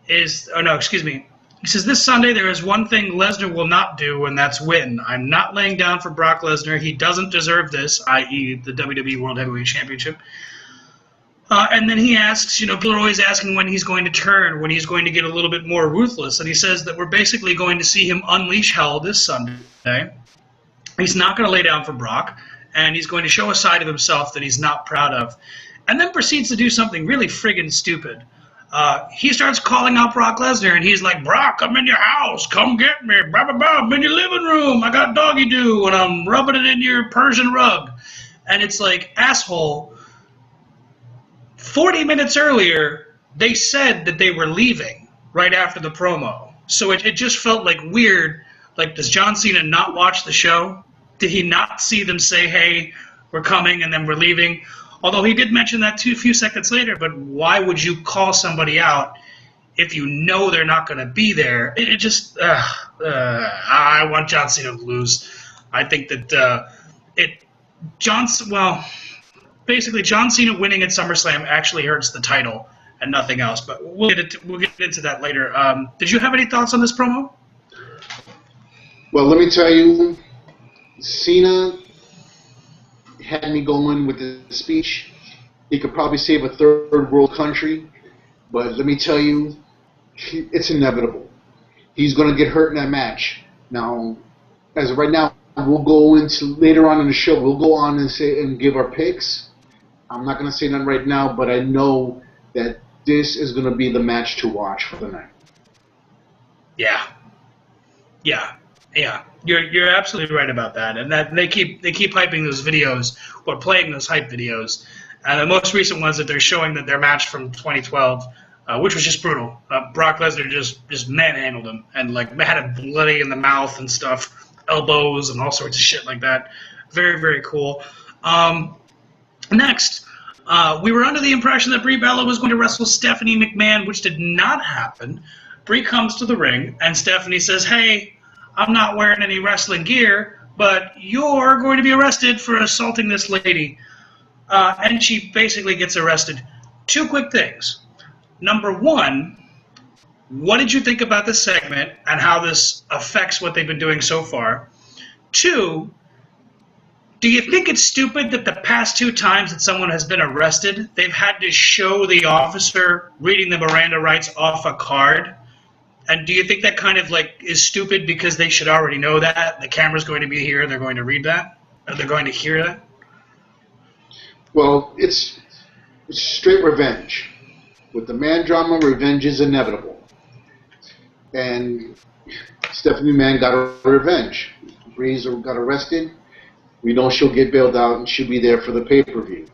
he says this Sunday there is one thing Lesnar will not do, and that's win. I'm not laying down for Brock Lesnar. He doesn't deserve this, i.e. the WWE World Heavyweight Championship. And then he asks, people are always asking when he's going to turn, when he's going to get a little bit more ruthless. And he says that we're basically going to see him unleash hell this Sunday. He's not going to lay down for Brock, and he's going to show a side of himself that he's not proud of. And then proceeds to do something really friggin' stupid. He starts calling out Brock Lesnar, and he's like, Brock, I'm in your house. Come get me. Blah, blah, blah. I'm in your living room. I got doggy do, and I'm rubbing it in your Persian rug. And it's like, asshole, 40 minutes earlier, they said that they were leaving right after the promo. So it just felt like weird. Like, does John Cena not watch the show? Did he not see them say, hey, we're coming, and then we're leaving? Although he did mention that too a few seconds later, but why would you call somebody out if you know they're not going to be there, it just I want John Cena to lose. I think that basically John Cena winning at SummerSlam actually hurts the title and nothing else. But we'll get into that later. Did you have any thoughts on this promo? Well, let me tell you, Cena had me going with the speech. He could probably save a third world country, but let me tell you, it's inevitable. He's going to get hurt in that match. Now, as of right now, we'll go into later on in the show. We'll go on and say and give our picks. I'm not going to say none right now, but I know that this is going to be the match to watch for the night. Yeah. You're absolutely right about that, and that they keep hyping those videos or playing those hype videos, and the most recent ones that they're showing that their match from 2012, which was just brutal. Brock Lesnar just manhandled him and like had him bloody in the mouth and stuff, elbows and all sorts of shit like that. Very, very cool. Next, we were under the impression that Brie Bella was going to wrestle Stephanie McMahon, which did not happen. Brie comes to the ring, and Stephanie says, "Hey, I'm not wearing any wrestling gear, but you're going to be arrested for assaulting this lady." And she basically gets arrested. Two quick things. Number one, what did you think about this segment and how this affects what they've been doing so far? Two, do you think it's stupid that the past two times that someone has been arrested, they've had to show the officer reading the Miranda rights off a card? And do you think that kind of like is stupid because they should already know that? The camera's going to be here, they're going to read that? Or they're going to hear that? Well, it's straight revenge. With the man drama, revenge is inevitable. And Stephanie McMahon got her revenge. Breeze got arrested. We know she'll get bailed out and she'll be there for the pay-per-view.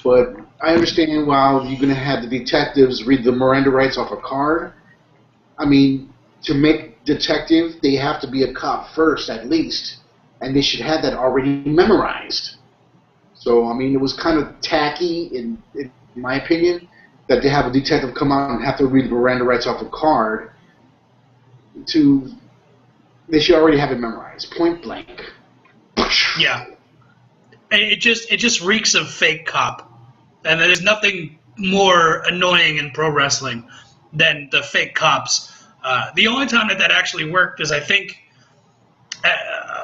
But I understand why you're going to have the detectives read the Miranda rights off a card. I mean, to make detective, they have to be a cop first at least. And they should have that already memorized. So, I mean, it was kind of tacky, in my opinion, that they have a detective come out and have to read the Miranda rights off a card. They should already have it memorized, point blank. Yeah. It just reeks of fake cop. And there's nothing more annoying in pro wrestling than the fake cops. The only time that actually worked is I think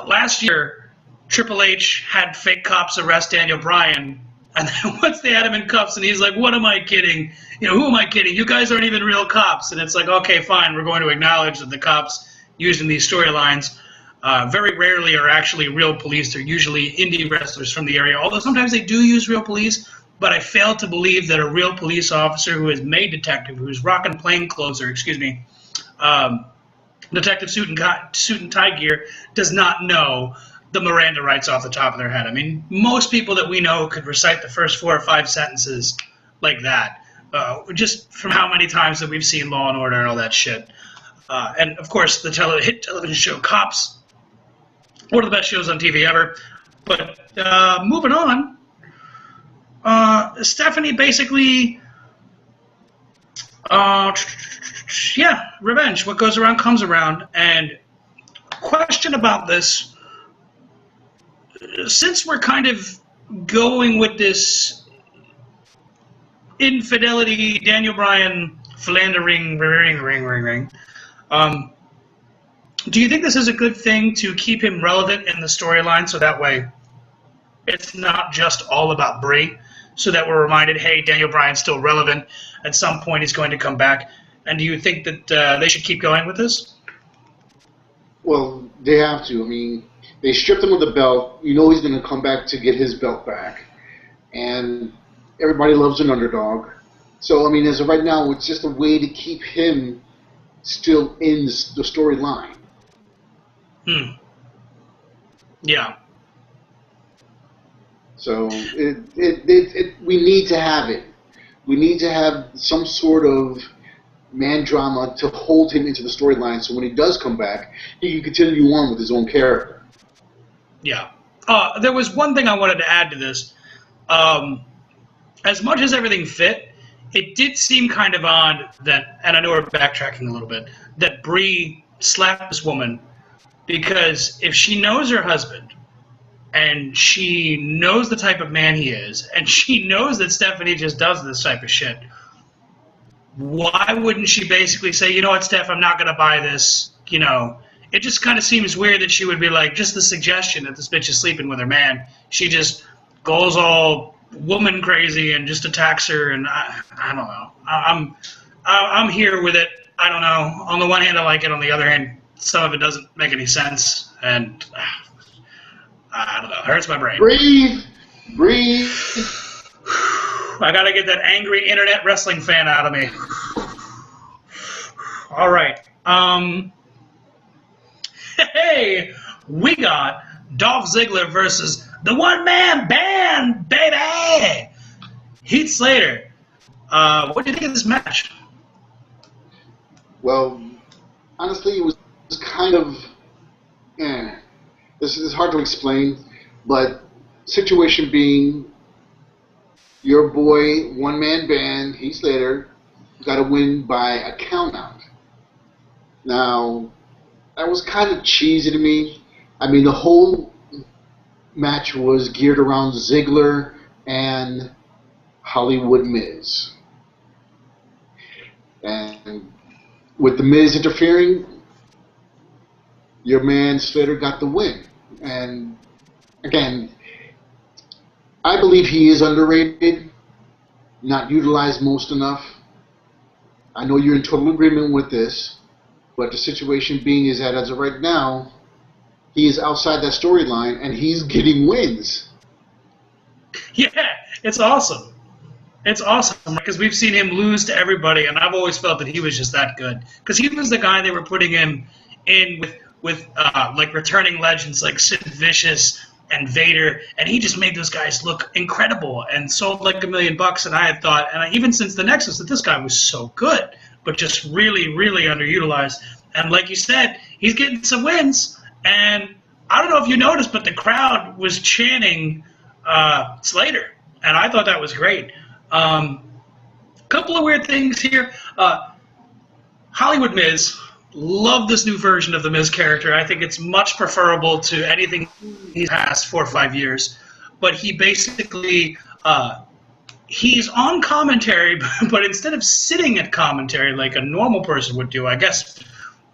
last year Triple H had fake cops arrest Daniel Bryan, and then once they had him in cuffs and he's like, "What am I kidding? Who am I kidding? You guys aren't even real cops." And it's like, okay, fine, we're going to acknowledge that the cops used in these storylines very rarely are actually real police. They're usually indie wrestlers from the area, although sometimes they do use real police. But I fail to believe that a real police officer who is made detective, who's rocking plainclothes, or detective suit and tie gear, does not know the Miranda rights off the top of their head. I mean, most people that we know could recite the first 4 or 5 sentences like that, just from how many times that we've seen Law and Order and all that shit. And of course, the hit television show Cops, one of the best shows on TV ever. But moving on, Stephanie basically, revenge. What goes around comes around. And question about this, since we're kind of going with this infidelity, Daniel Bryan philandering, ring, do you think this is a good thing to keep him relevant in the storyline so that way it's not just all about Brie, so that we're reminded, hey, Daniel Bryan's still relevant. At some point he's going to come back. And do you think that they should keep going with this? Well, they have to. I mean, they stripped him of the belt. You know he's going to come back to get his belt back. And everybody loves an underdog. So, I mean, as of right now, it's just a way to keep him still in the storyline. Yeah. So we need to have it. We need to have some sort of man drama to hold him into the storyline, so when he does come back, he can continue on with his own character. Yeah. There was one thing I wanted to add to this. As much as everything fit, it did seem kind of odd that, and I know we're backtracking a little bit, that Bree slapped this woman, because if she knows her husband, and she knows the type of man he is, and she knows that Stephanie just does this type of shit, why wouldn't she basically say, you know what, Steph, I'm not going to buy this, you know? It just kind of seems weird that she would be like, just the suggestion that this bitch is sleeping with her man, she just goes all woman crazy and just attacks her, and I don't know. I'm here with it. I don't know. On the one hand, I like it. On the other hand, some of it doesn't make any sense, and I don't know. It hurts my brain. Breathe. Breathe. I gotta get that angry internet wrestling fan out of me. All right. Hey, we got Dolph Ziggler versus the one-man band, baby! Heath Slater. What do you think of this match? Well, honestly, it was kind of... This is hard to explain, but situation being, your boy, one-man band, Heath Slater, got to win by a count-out. Now, that was kind of cheesy to me. I mean, the whole match was geared around Ziggler and Hollywood Miz. And with the Miz interfering, your man Slater got the win. And again, I believe he is underrated, not utilized most enough. I know you're in total agreement with this, but the situation being is that as of right now, he is outside that storyline and he's getting wins. Yeah, it's awesome. It's awesome because we've seen him lose to everybody, and I've always felt that he was just that good. Because he was the guy they were putting him in with like returning legends like Sid Vicious and Vader, and he just made those guys look incredible and sold like $1 million. And I had thought, and even since the Nexus, that this guy was so good, but just really, really underutilized. And like you said, he's getting some wins. And I don't know if you noticed, but the crowd was chanting Slater, and I thought that was great. Couple of weird things here. Hollywood Miz, love this new version of the Miz character. I think it's much preferable to anything he's past 4 or 5 years. But he basically, he's on commentary, but instead of sitting at commentary like a normal person would do, I guess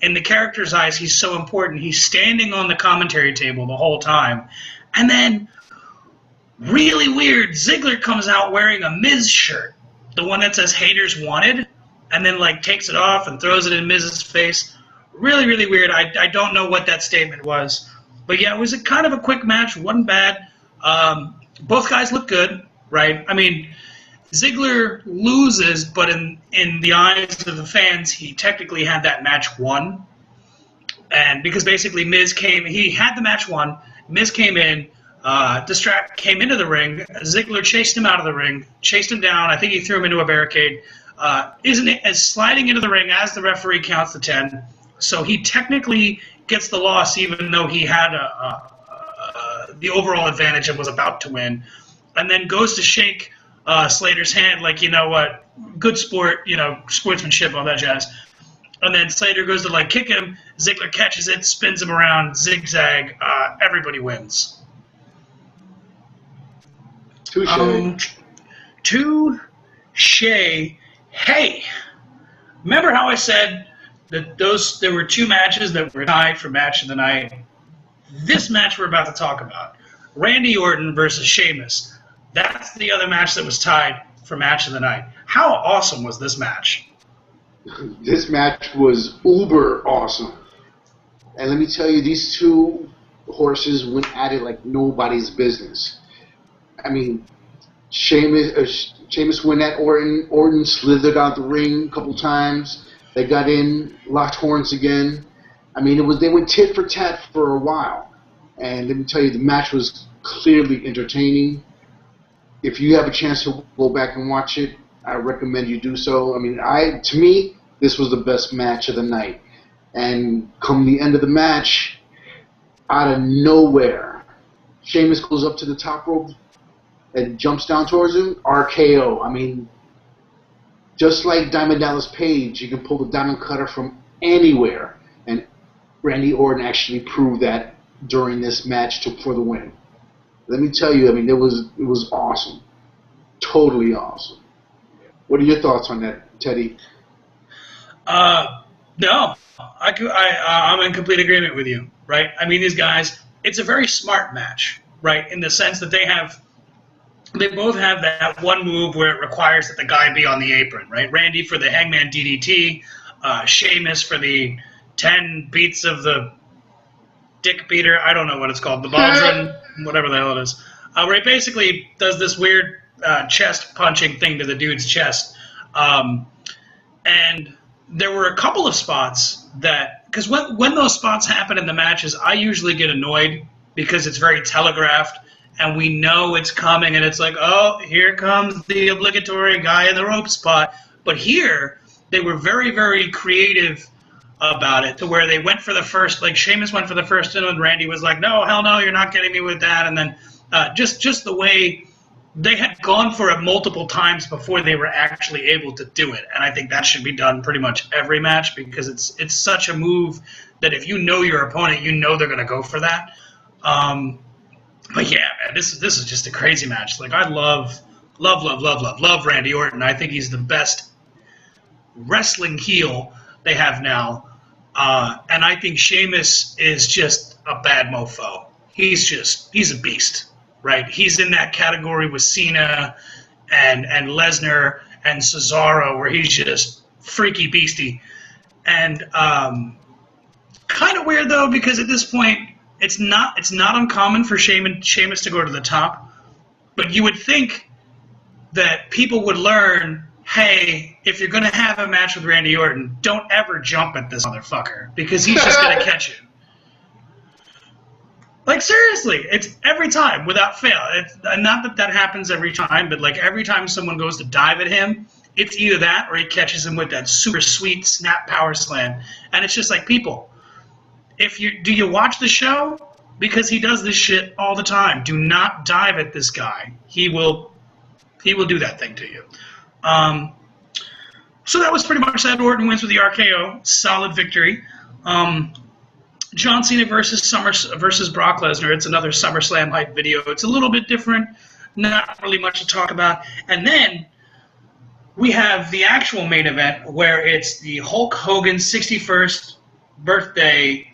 in the character's eyes, he's so important. He's standing on the commentary table the whole time. And then, really weird, Ziggler comes out wearing a Miz shirt, the one that says haters wanted, and then like takes it off and throws it in Miz's face. Really, really weird. I don't know what that statement was. But yeah, it was a kind of a quick match, wasn't bad. Both guys look good, right? I mean, Ziggler loses, but in the eyes of the fans, he technically had that match won. And because basically he had the match won, Miz came in, Distract came into the ring, Ziggler chased him out of the ring, chased him down, I think he threw him into a barricade, is sliding into the ring as the referee counts to 10. So he technically gets the loss even though he had the overall advantage and was about to win. And then goes to shake Slater's hand like, you know what, good sport, you know, sportsmanship, all that jazz. And then Slater goes to like kick him, Ziggler catches it, spins him around, zigzag, everybody wins. Touche. Touche. Hey, remember how I said that there were 2 matches that were tied for match of the night? This match we're about to talk about, Randy Orton versus Sheamus, that's the other match that was tied for match of the night. How awesome was this match? This match was uber awesome. And let me tell you, these 2 horses went at it like nobody's business. I mean, Sheamus went at Orton. Orton slithered out the ring a couple times. They got in, locked horns again. I mean, they went tit for tat for a while. And let me tell you, the match was clearly entertaining. If you have a chance to go back and watch it, I recommend you do so. I mean, to me, this was the best match of the night. And come the end of the match, out of nowhere, Sheamus goes up to the top rope and jumps down towards him. RKO. I mean, Just like Diamond Dallas Page, you can pull the diamond cutter from anywhere. And Randy Orton actually proved that during this match for the win. Let me tell you, I mean, it was awesome. Totally awesome. What are your thoughts on that, Teddy? No, I'm in complete agreement with you, right? I mean, these guys, it's a very smart match, right? In the sense that they both have that one move where it requires that the guy be on the apron, right? Randy for the Hangman DDT, Sheamus for the 10 beats of the dick beater. I don't know what it's called, the Baldwin, whatever the hell it is. Where he basically does this weird chest punching thing to the dude's chest. And there were a couple of spots that, because when those spots happen in the matches, I usually get annoyed because it's very telegraphed and we know it's coming and it's like, oh, here comes the obligatory guy in the rope spot. But here, they were very, very creative about it to where they went for the first, like Sheamus went for the first and Randy was like, no, hell no, you're not getting me with that. And then just the way they had gone for it multiple times before they were actually able to do it. And I think that should be done pretty much every match because it's such a move that if you know your opponent, you know they're going to go for that. But yeah, man, this is just a crazy match. Like, I love Randy Orton. I think he's the best wrestling heel they have now. And I think Sheamus is just a bad mofo. He's a beast. Right, he's in that category with Cena and Lesnar and Cesaro, where he's just freaky beastie, and kind of weird though because at this point it's not uncommon for Sheamus to go to the top, but you would think that people would learn, hey, if you're going to have a match with Randy Orton, don't ever jump at this motherfucker because he's just going to catch you. Like, seriously, it's every time, without fail. It's not that happens every time, but, like, every time someone goes to dive at him, it's either that or he catches him with that super sweet snap power slam. And it's just like, people, do you watch the show? Because he does this shit all the time. Do not dive at this guy. He will do that thing to you. So that was pretty much that. Orton wins with the RKO. Solid victory. John Cena versus Brock Lesnar. It's another SummerSlam hype video. It's a little bit different, not really much to talk about. And then we have the actual main event where it's the Hulk Hogan 61st birthday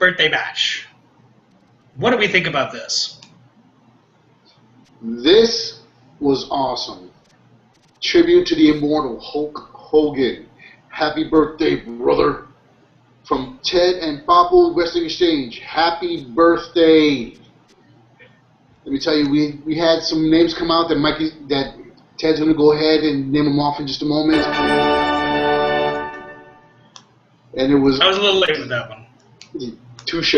match. What do we think about this? This was awesome. Tribute to the immortal Hulk Hogan. Happy birthday, brother. From Ted and Papo Wrestling Exchange, happy birthday! Let me tell you, we had some names come out that Ted's going to go ahead and name them off in just a moment. And it was... I was a little late with that one. Touche.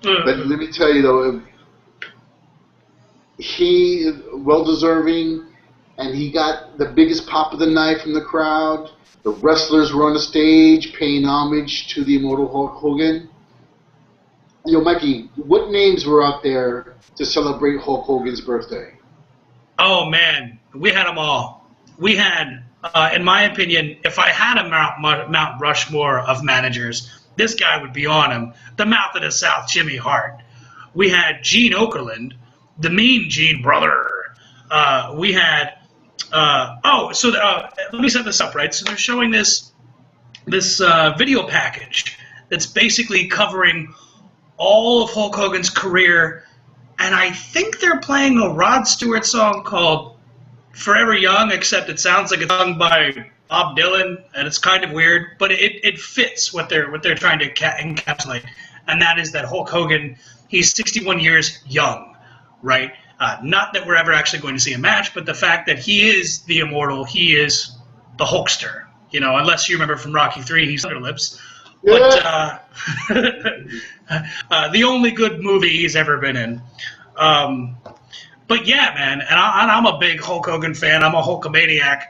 But let me tell you though, he is well-deserving, and he got the biggest pop of the night from the crowd. The wrestlers were on the stage paying homage to the immortal Hulk Hogan. Yo, Mikey, what names were out there to celebrate Hulk Hogan's birthday? Oh, man. We had them all. We had, in my opinion, if I had a Mount Rushmore of managers, this guy would be on him. The Mouth of the South, Jimmy Hart. We had Gene Okerlund, the Mean Gene brother. We had... let me set this up, right? So they're showing this video package that's basically covering all of Hulk Hogan's career, and I think they're playing a Rod Stewart song called Forever Young, except it sounds like it's sung by Bob Dylan, and it's kind of weird, but it fits what they're trying to encapsulate, and that is that Hulk Hogan, he's 61 years young, right? Not that we're ever actually going to see a match, but the fact that he is the immortal, he is the Hulkster. You know, unless you remember from Rocky III, he's Underlips. Yeah. But the only good movie he's ever been in. But yeah, man, and I'm a big Hulk Hogan fan. I'm a Hulkamaniac.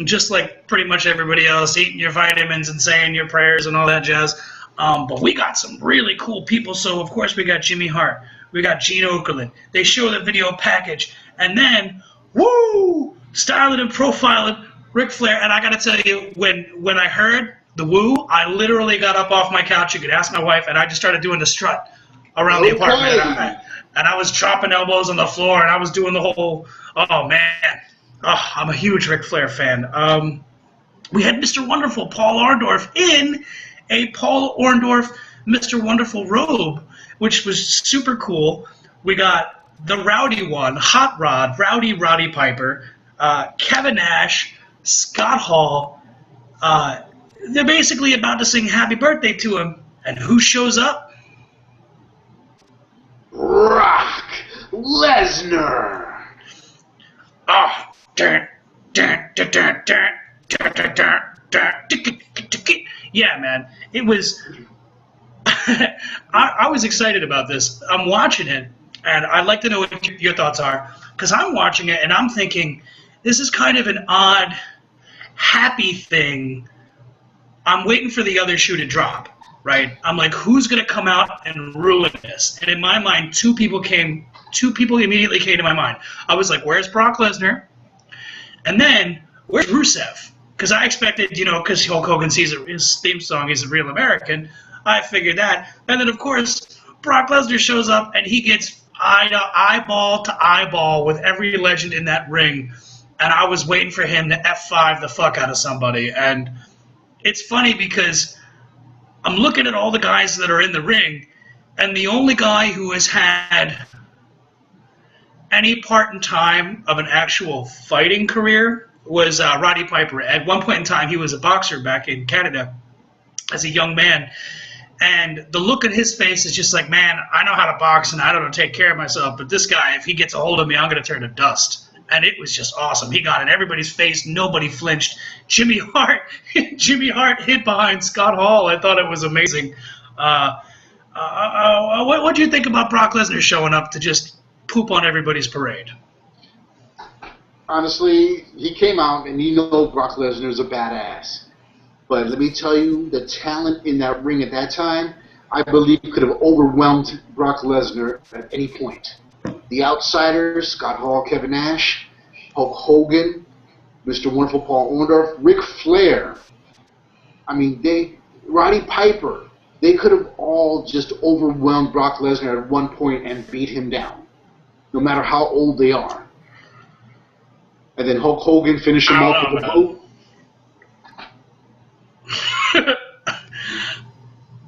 Just like pretty much everybody else, eating your vitamins and saying your prayers and all that jazz. But we got some really cool people. So, of course, we got Jimmy Hart. We got Gene Okerlund. They show the video package. And then, woo, style it and profile it. Ric Flair, and I got to tell you, when I heard the woo, I literally got up off my couch. You could ask my wife, and I just started doing the strut around the apartment. And I was chopping elbows on the floor, and I was doing the whole, oh, man. Oh, I'm a huge Ric Flair fan. We had Mr. Wonderful, Paul Orndorff, in a Paul Orndorff Mr. Wonderful robe, which was super cool. We got the rowdy one, Hot Rod, Roddy Piper, Kevin Nash, Scott Hall. They're basically about to sing happy birthday to him. And who shows up? Brock Lesnar. Oh, yeah, man. It was... I was excited about this. I'm watching it, and I'd like to know what your thoughts are. Because I'm watching it, and I'm thinking, this is kind of an odd, happy thing. I'm waiting for the other shoe to drop, right? I'm like, who's going to come out and ruin this? And in my mind, two people immediately came to my mind. I was like, where's Brock Lesnar? And then, where's Rusev? Because I expected, because Hulk Hogan sees his theme song is a real American, I figured that. And then, of course, Brock Lesnar shows up, and he gets eyeball to eyeball with every legend in that ring. And I was waiting for him to F5 the fuck out of somebody. And it's funny because I'm looking at all the guys that are in the ring, and the only guy who has had any part in time of an actual fighting career was Roddy Piper. At one point in time, he was a boxer back in Canada as a young man. And the look on his face is just like, man, I know how to box and I don't know how to take care of myself, but this guy, if he gets a hold of me, I'm going to turn to dust. And it was just awesome. He got in everybody's face. Nobody flinched. Jimmy Hart hid behind Scott Hall. I thought it was amazing. What do you think about Brock Lesnar showing up to just poop on everybody's parade? Honestly, he came out, and Brock Lesnar is a badass. But let me tell you, the talent in that ring at that time, I believe could have overwhelmed Brock Lesnar at any point. The Outsiders, Scott Hall, Kevin Nash, Hulk Hogan, Mr. Wonderful Paul Orndorff, Ric Flair. I mean, Roddy Piper. They could have all just overwhelmed Brock Lesnar at one point and beat him down, no matter how old they are. And then Hulk Hogan finished him off with the boot.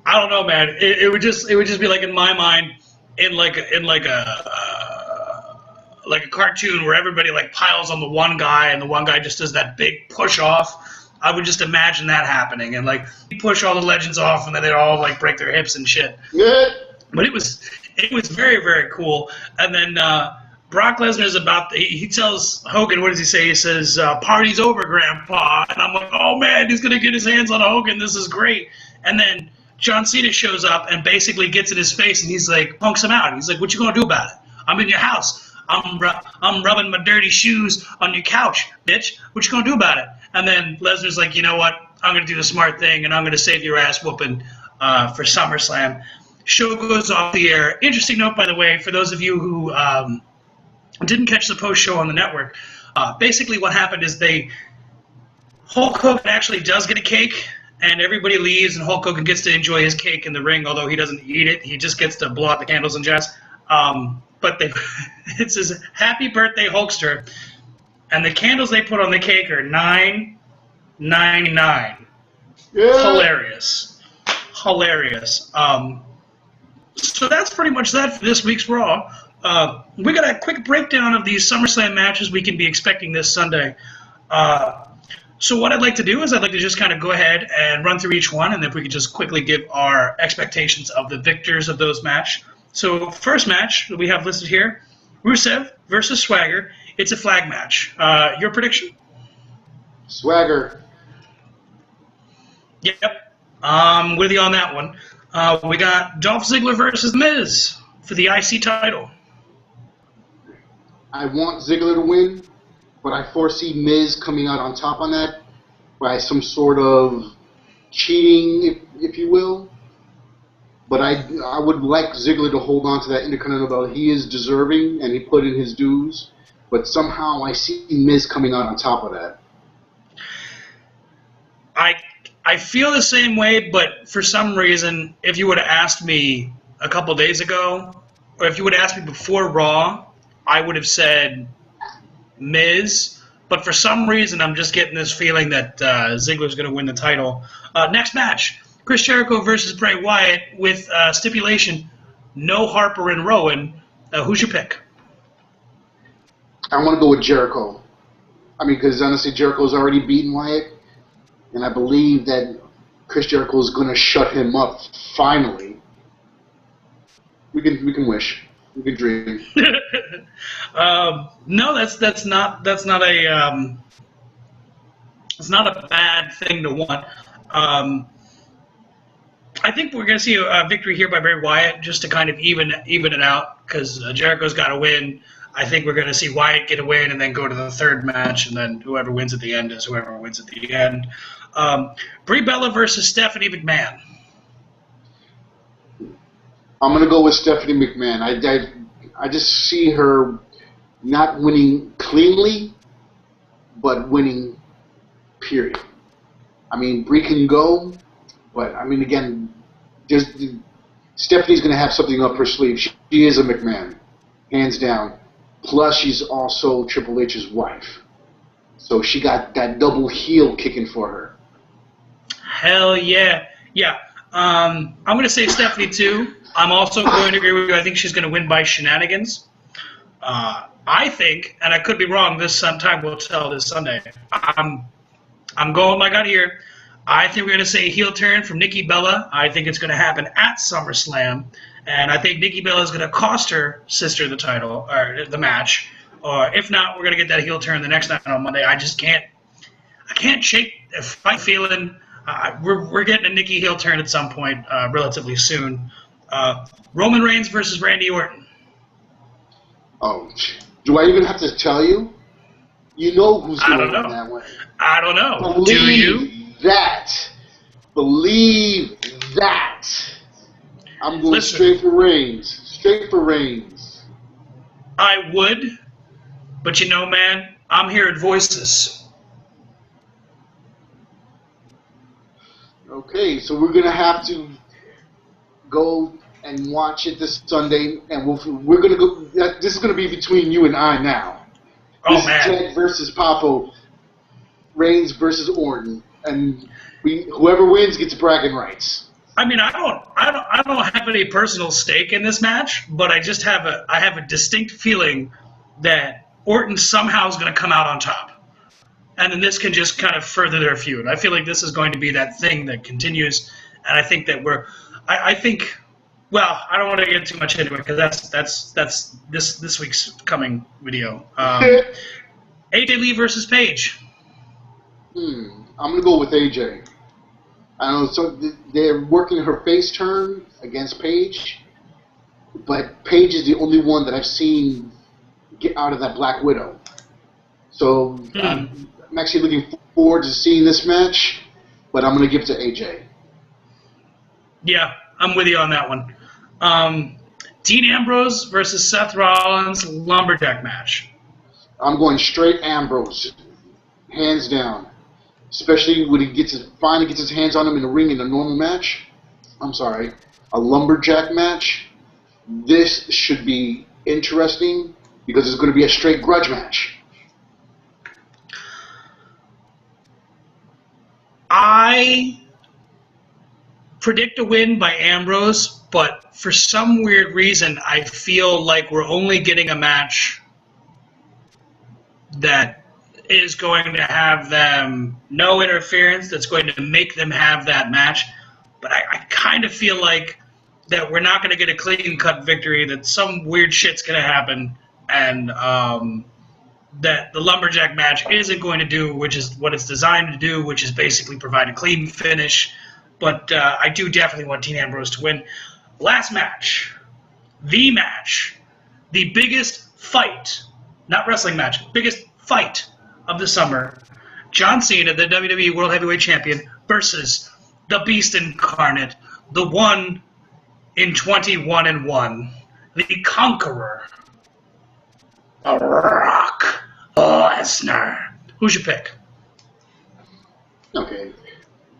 I don't know, man. It would just be like in my mind, in like a cartoon where everybody like piles on the one guy and the one guy just does that big push off. I would just imagine that happening, and like you push all the legends off, and then they'd all like break their hips and shit. Yeah. But it was very, very cool. And then Brock Lesnar's he tells Hogan, what does he say? He says, party's over, Grandpa. And I'm like, oh man, he's gonna get his hands on Hogan. This is great. And then John Cena shows up and basically gets in his face, and he's like, punks him out. He's like, what you gonna do about it? I'm in your house. I'm rubbing my dirty shoes on your couch, bitch. What you gonna do about it? And then Lesnar's like, you know what? I'm gonna do the smart thing, and I'm gonna save your ass whooping for SummerSlam. Show goes off the air. Interesting note, by the way, for those of you who didn't catch the post show on the network. Basically, what happened is Hulk Hogan actually does get a cake. And everybody leaves, and Hulk Hogan gets to enjoy his cake in the ring, although he doesn't eat it. He just gets to blow out the candles and jazz. But it says, happy birthday, Hulkster. And the candles they put on the cake are $9.99. Yeah. Hilarious. So that's pretty much that for this week's Raw. We got a quick breakdown of these SummerSlam matches we can be expecting this Sunday. So what I'd like to do is I'd like to just kind of go ahead and run through each one, and if we could just quickly give our expectations of the victors of those matches. So first match that we have listed here, Rusev versus Swagger. It's a flag match. Your prediction? Swagger. Yep. With you on that one. We got Dolph Ziggler versus Miz for the IC title. I want Ziggler to win, but I foresee Miz coming out on top on that by some sort of cheating, if you will. But I would like Ziggler to hold on to that Intercontinental belt. He is deserving, and he put in his dues. But somehow I see Miz coming out on top of that. I feel the same way, but for some reason, if you would have asked me a couple days ago, or if you would have asked me before Raw, I would have said Miz. But for some reason, I'm just getting this feeling that Ziggler's going to win the title. Next match, Chris Jericho versus Bray Wyatt with stipulation, no Harper and Rowan. Who's your pick? I want to go with Jericho. I mean, because honestly, Jericho's already beaten Wyatt, and I believe that Chris Jericho is going to shut him up finally. We can wish, we can dream. No, that's not a it's not a bad thing to want. I think we're going to see a victory here by Bray Wyatt just to kind of even it out because Jericho's got to win. I think we're going to see Wyatt get a win and then go to the third match, and then whoever wins at the end is whoever wins at the end. Brie Bella versus Stephanie McMahon. I'm going to go with Stephanie McMahon. I just see her not winning cleanly, but winning, period. I mean, Brie can go, but, I mean, again, Stephanie's going to have something up her sleeve. She is a McMahon, hands down. Plus, she's also Triple H's wife. So she got that double heel kicking for her. Hell yeah. Yeah. I'm going to say Stephanie, too. I'm also going to agree with you. I think she's going to win by shenanigans. I think, and I could be wrong, this time will tell this Sunday. I'm going with my gut here. I think we're going to see a heel turn from Nikki Bella. I think it's going to happen at SummerSlam. And I think Nikki Bella is going to cost her sister the title, or the match. Or if not, we're going to get that heel turn the next night on Monday. I can't shake a fight feeling. We're getting a Nikki heel turn at some point relatively soon. Roman Reigns versus Randy Orton. Oh, do I even have to tell you? You know who's going to win that way. I don't know. Believe Do you? Believe that. I'm going straight for Reigns. Straight for Reigns. I would, but you know, man, I'm hearing voices. Okay, so we're going to have to go and watch it this Sunday, and we're going to go. This is going to be between you and I now. This is Ted versus Papo, Reigns versus Orton, and whoever wins gets bragging rights. I mean, I don't have any personal stake in this match, but I just have a distinct feeling that Orton somehow is going to come out on top, and then this can just kind of further their feud. I feel like this is going to be that thing that continues, and I think that I think. Well, I don't want to get too much into it because that's this week's coming video. AJ Lee versus Paige. I'm gonna go with AJ. I don't know. So they're working her face turn against Paige, but Paige is the only one that I've seen get out of that Black Widow. So I'm actually looking forward to seeing this match, but I'm gonna give it to AJ. Yeah, I'm with you on that one. Dean Ambrose versus Seth Rollins lumberjack match. I'm going straight Ambrose, hands down. Especially when he finally gets his hands on him in the ring in a normal match. I'm sorry, a lumberjack match. This should be interesting because it's going to be a straight grudge match. I predict a win by Ambrose, but for some weird reason, I feel like we're only getting a match that is going to have them no interference, that's going to make them have that match. But I kind of feel like that we're not going to get a clean-cut victory, that some weird shit's going to happen, and that the lumberjack match isn't going to do, which is what it's designed to do, which is basically provide a clean finish. But I do definitely want Dean Ambrose to win. Last match, the biggest fight, not wrestling match, biggest fight of the summer. John Cena, the WWE World Heavyweight Champion, versus the Beast Incarnate, the one in 21-1, the Conqueror, Brock Lesnar. Who's your pick? Okay.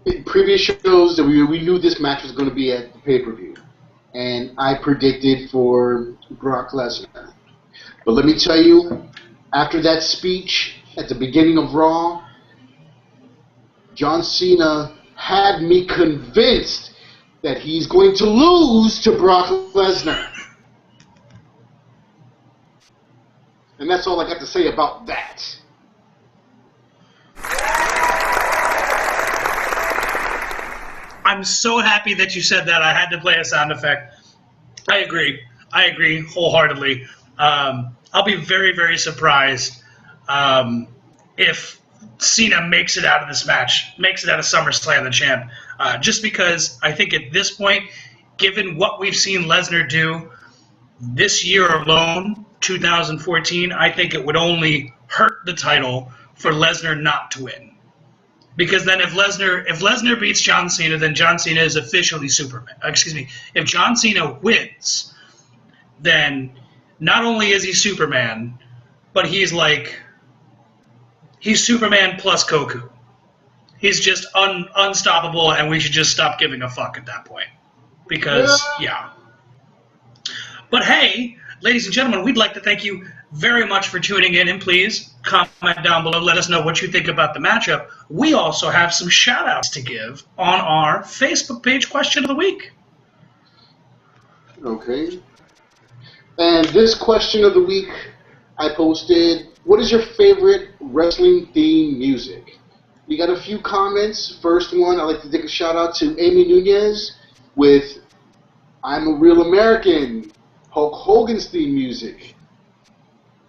in previous shows that we knew this match was going to be at the pay-per-view. And I predicted for Brock Lesnar. But let me tell you, after that speech at the beginning of Raw, John Cena had me convinced that he's going to lose to Brock Lesnar. And that's all I got to say about that. I'm so happy that you said that. I had to play a sound effect. I agree. I agree wholeheartedly. I'll be very, very surprised if Cena makes it out of this match, makes it out of SummerSlam the champ. Just because I think at this point, given what we've seen Lesnar do this year alone, 2014, I think it would only hurt the title for Lesnar not to win. Because then if Lesnar beats John Cena, then John Cena is officially Superman. Excuse me. If John Cena wins, then not only is he Superman, but he's Superman plus Goku. He's just unstoppable, and we should just stop giving a fuck at that point. Because, yeah. But hey, ladies and gentlemen, we'd like to thank you very much for tuning in, and please comment down below. Let us know what you think about the matchup. We also have some shout-outs to give on our Facebook page question of the week. Okay. And this question of the week, I posted, what is your favorite wrestling theme music? We got a few comments. First one, I'd like to take a shout-out to Amy Nunez with I'm a Real American, Hulk Hogan's theme music.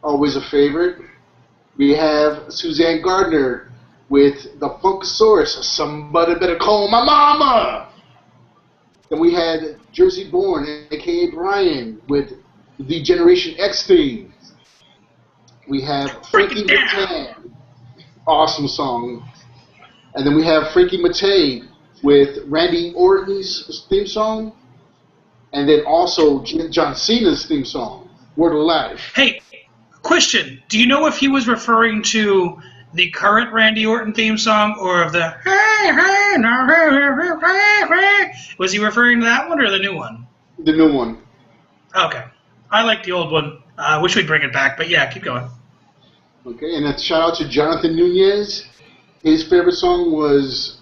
Always a favorite. We have Suzanne Gardner with the Funkasaurus, Somebody Better Call My Mama. Then we had Jersey Bourne, a.k.a. Brian, with the Generation X theme. We have Frankie Matei, awesome song. And then we have Frankie Matei with Randy Orton's theme song. And then also John Cena's theme song, Word Alive. Hey, question. Do you know if he was referring to the current Randy Orton theme song or of the was he referring to that one or the new one? The new one. Okay. I like the old one. I wish we'd bring it back, but yeah, keep going. Okay, and a shout out to Jonathan Nunez. His favorite song was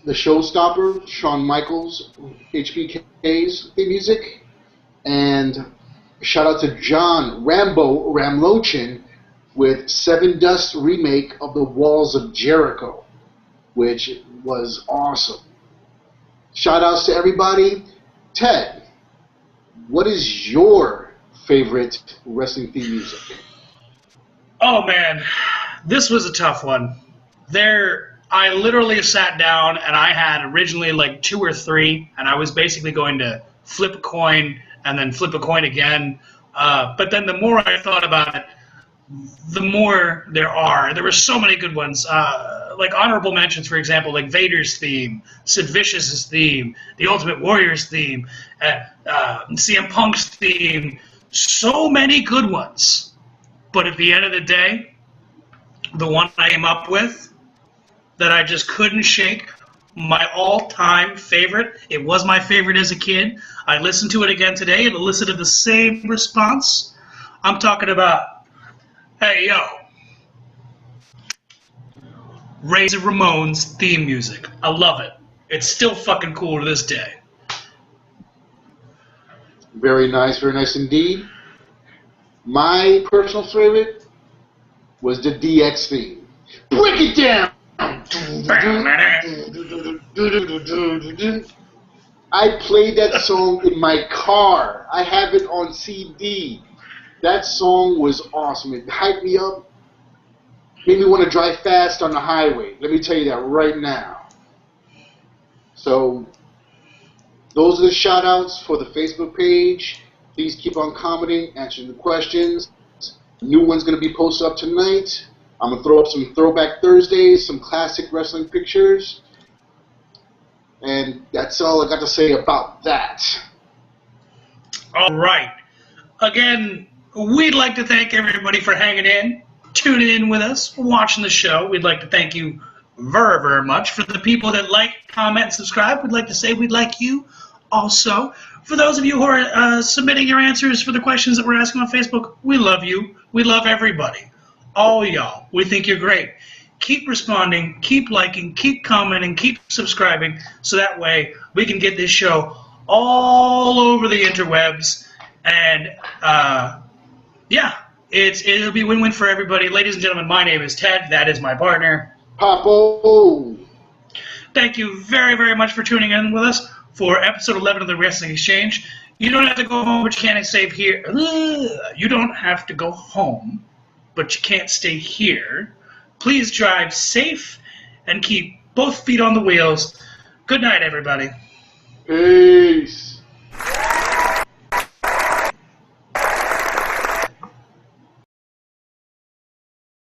The Showstopper, Shawn Michaels, HBK's theme music. And shout out to John Rambo Ramlochin with Seven Dust remake of The Walls of Jericho, which was awesome. Shout outs to everybody. Ted, what is your favorite wrestling theme music? Oh man, this was a tough one. I literally sat down and I had originally like 2 or 3, and I was basically going to flip a coin and then flip a coin again. But then the more I thought about it, the more there are. There were so many good ones. Like honorable mentions, for example, like Vader's theme, Sid Vicious's theme, The Ultimate Warrior's theme, CM Punk's theme. So many good ones. But at the end of the day, the one I came up with that I just couldn't shake, my all-time favorite. It was my favorite as a kid. I listened to it again today and elicited the same response. I'm talking about, hey, yo, Razor Ramon's theme music. I love it. It's still fucking cool to this day. Very nice indeed. My personal favorite was the DX theme. Break it down! I played that song in my car. I have it on CD. That song was awesome. It hyped me up. Made me want to drive fast on the highway. Let me tell you that right now. So, those are the shout-outs for the Facebook page. Please keep on commenting, answering the questions. New one's going to be posted up tonight. I'm going to throw up some Throwback Thursdays, some classic wrestling pictures. And that's all I got to say about that. All right. Again, we'd like to thank everybody for hanging in, tuning in with us, watching the show. We'd like to thank you very, very much. For the people that like, comment, and subscribe, we'd like to say we'd like you also. For those of you who are submitting your answers for the questions that we're asking on Facebook, we love you. We love everybody. All y'all. We think you're great. Keep responding, keep liking, keep commenting, keep subscribing, so that way we can get this show all over the interwebs. And, yeah, it'll be win-win for everybody. Ladies and gentlemen, my name is Ted. That is my partner, Papo. Thank you very, very much for tuning in with us for episode 11 of the Wrestling Exchange. You don't have to go home, but you can't stay here. You don't have to go home, but you can't stay here. Please drive safe and keep both feet on the wheels. Good night, everybody. Peace.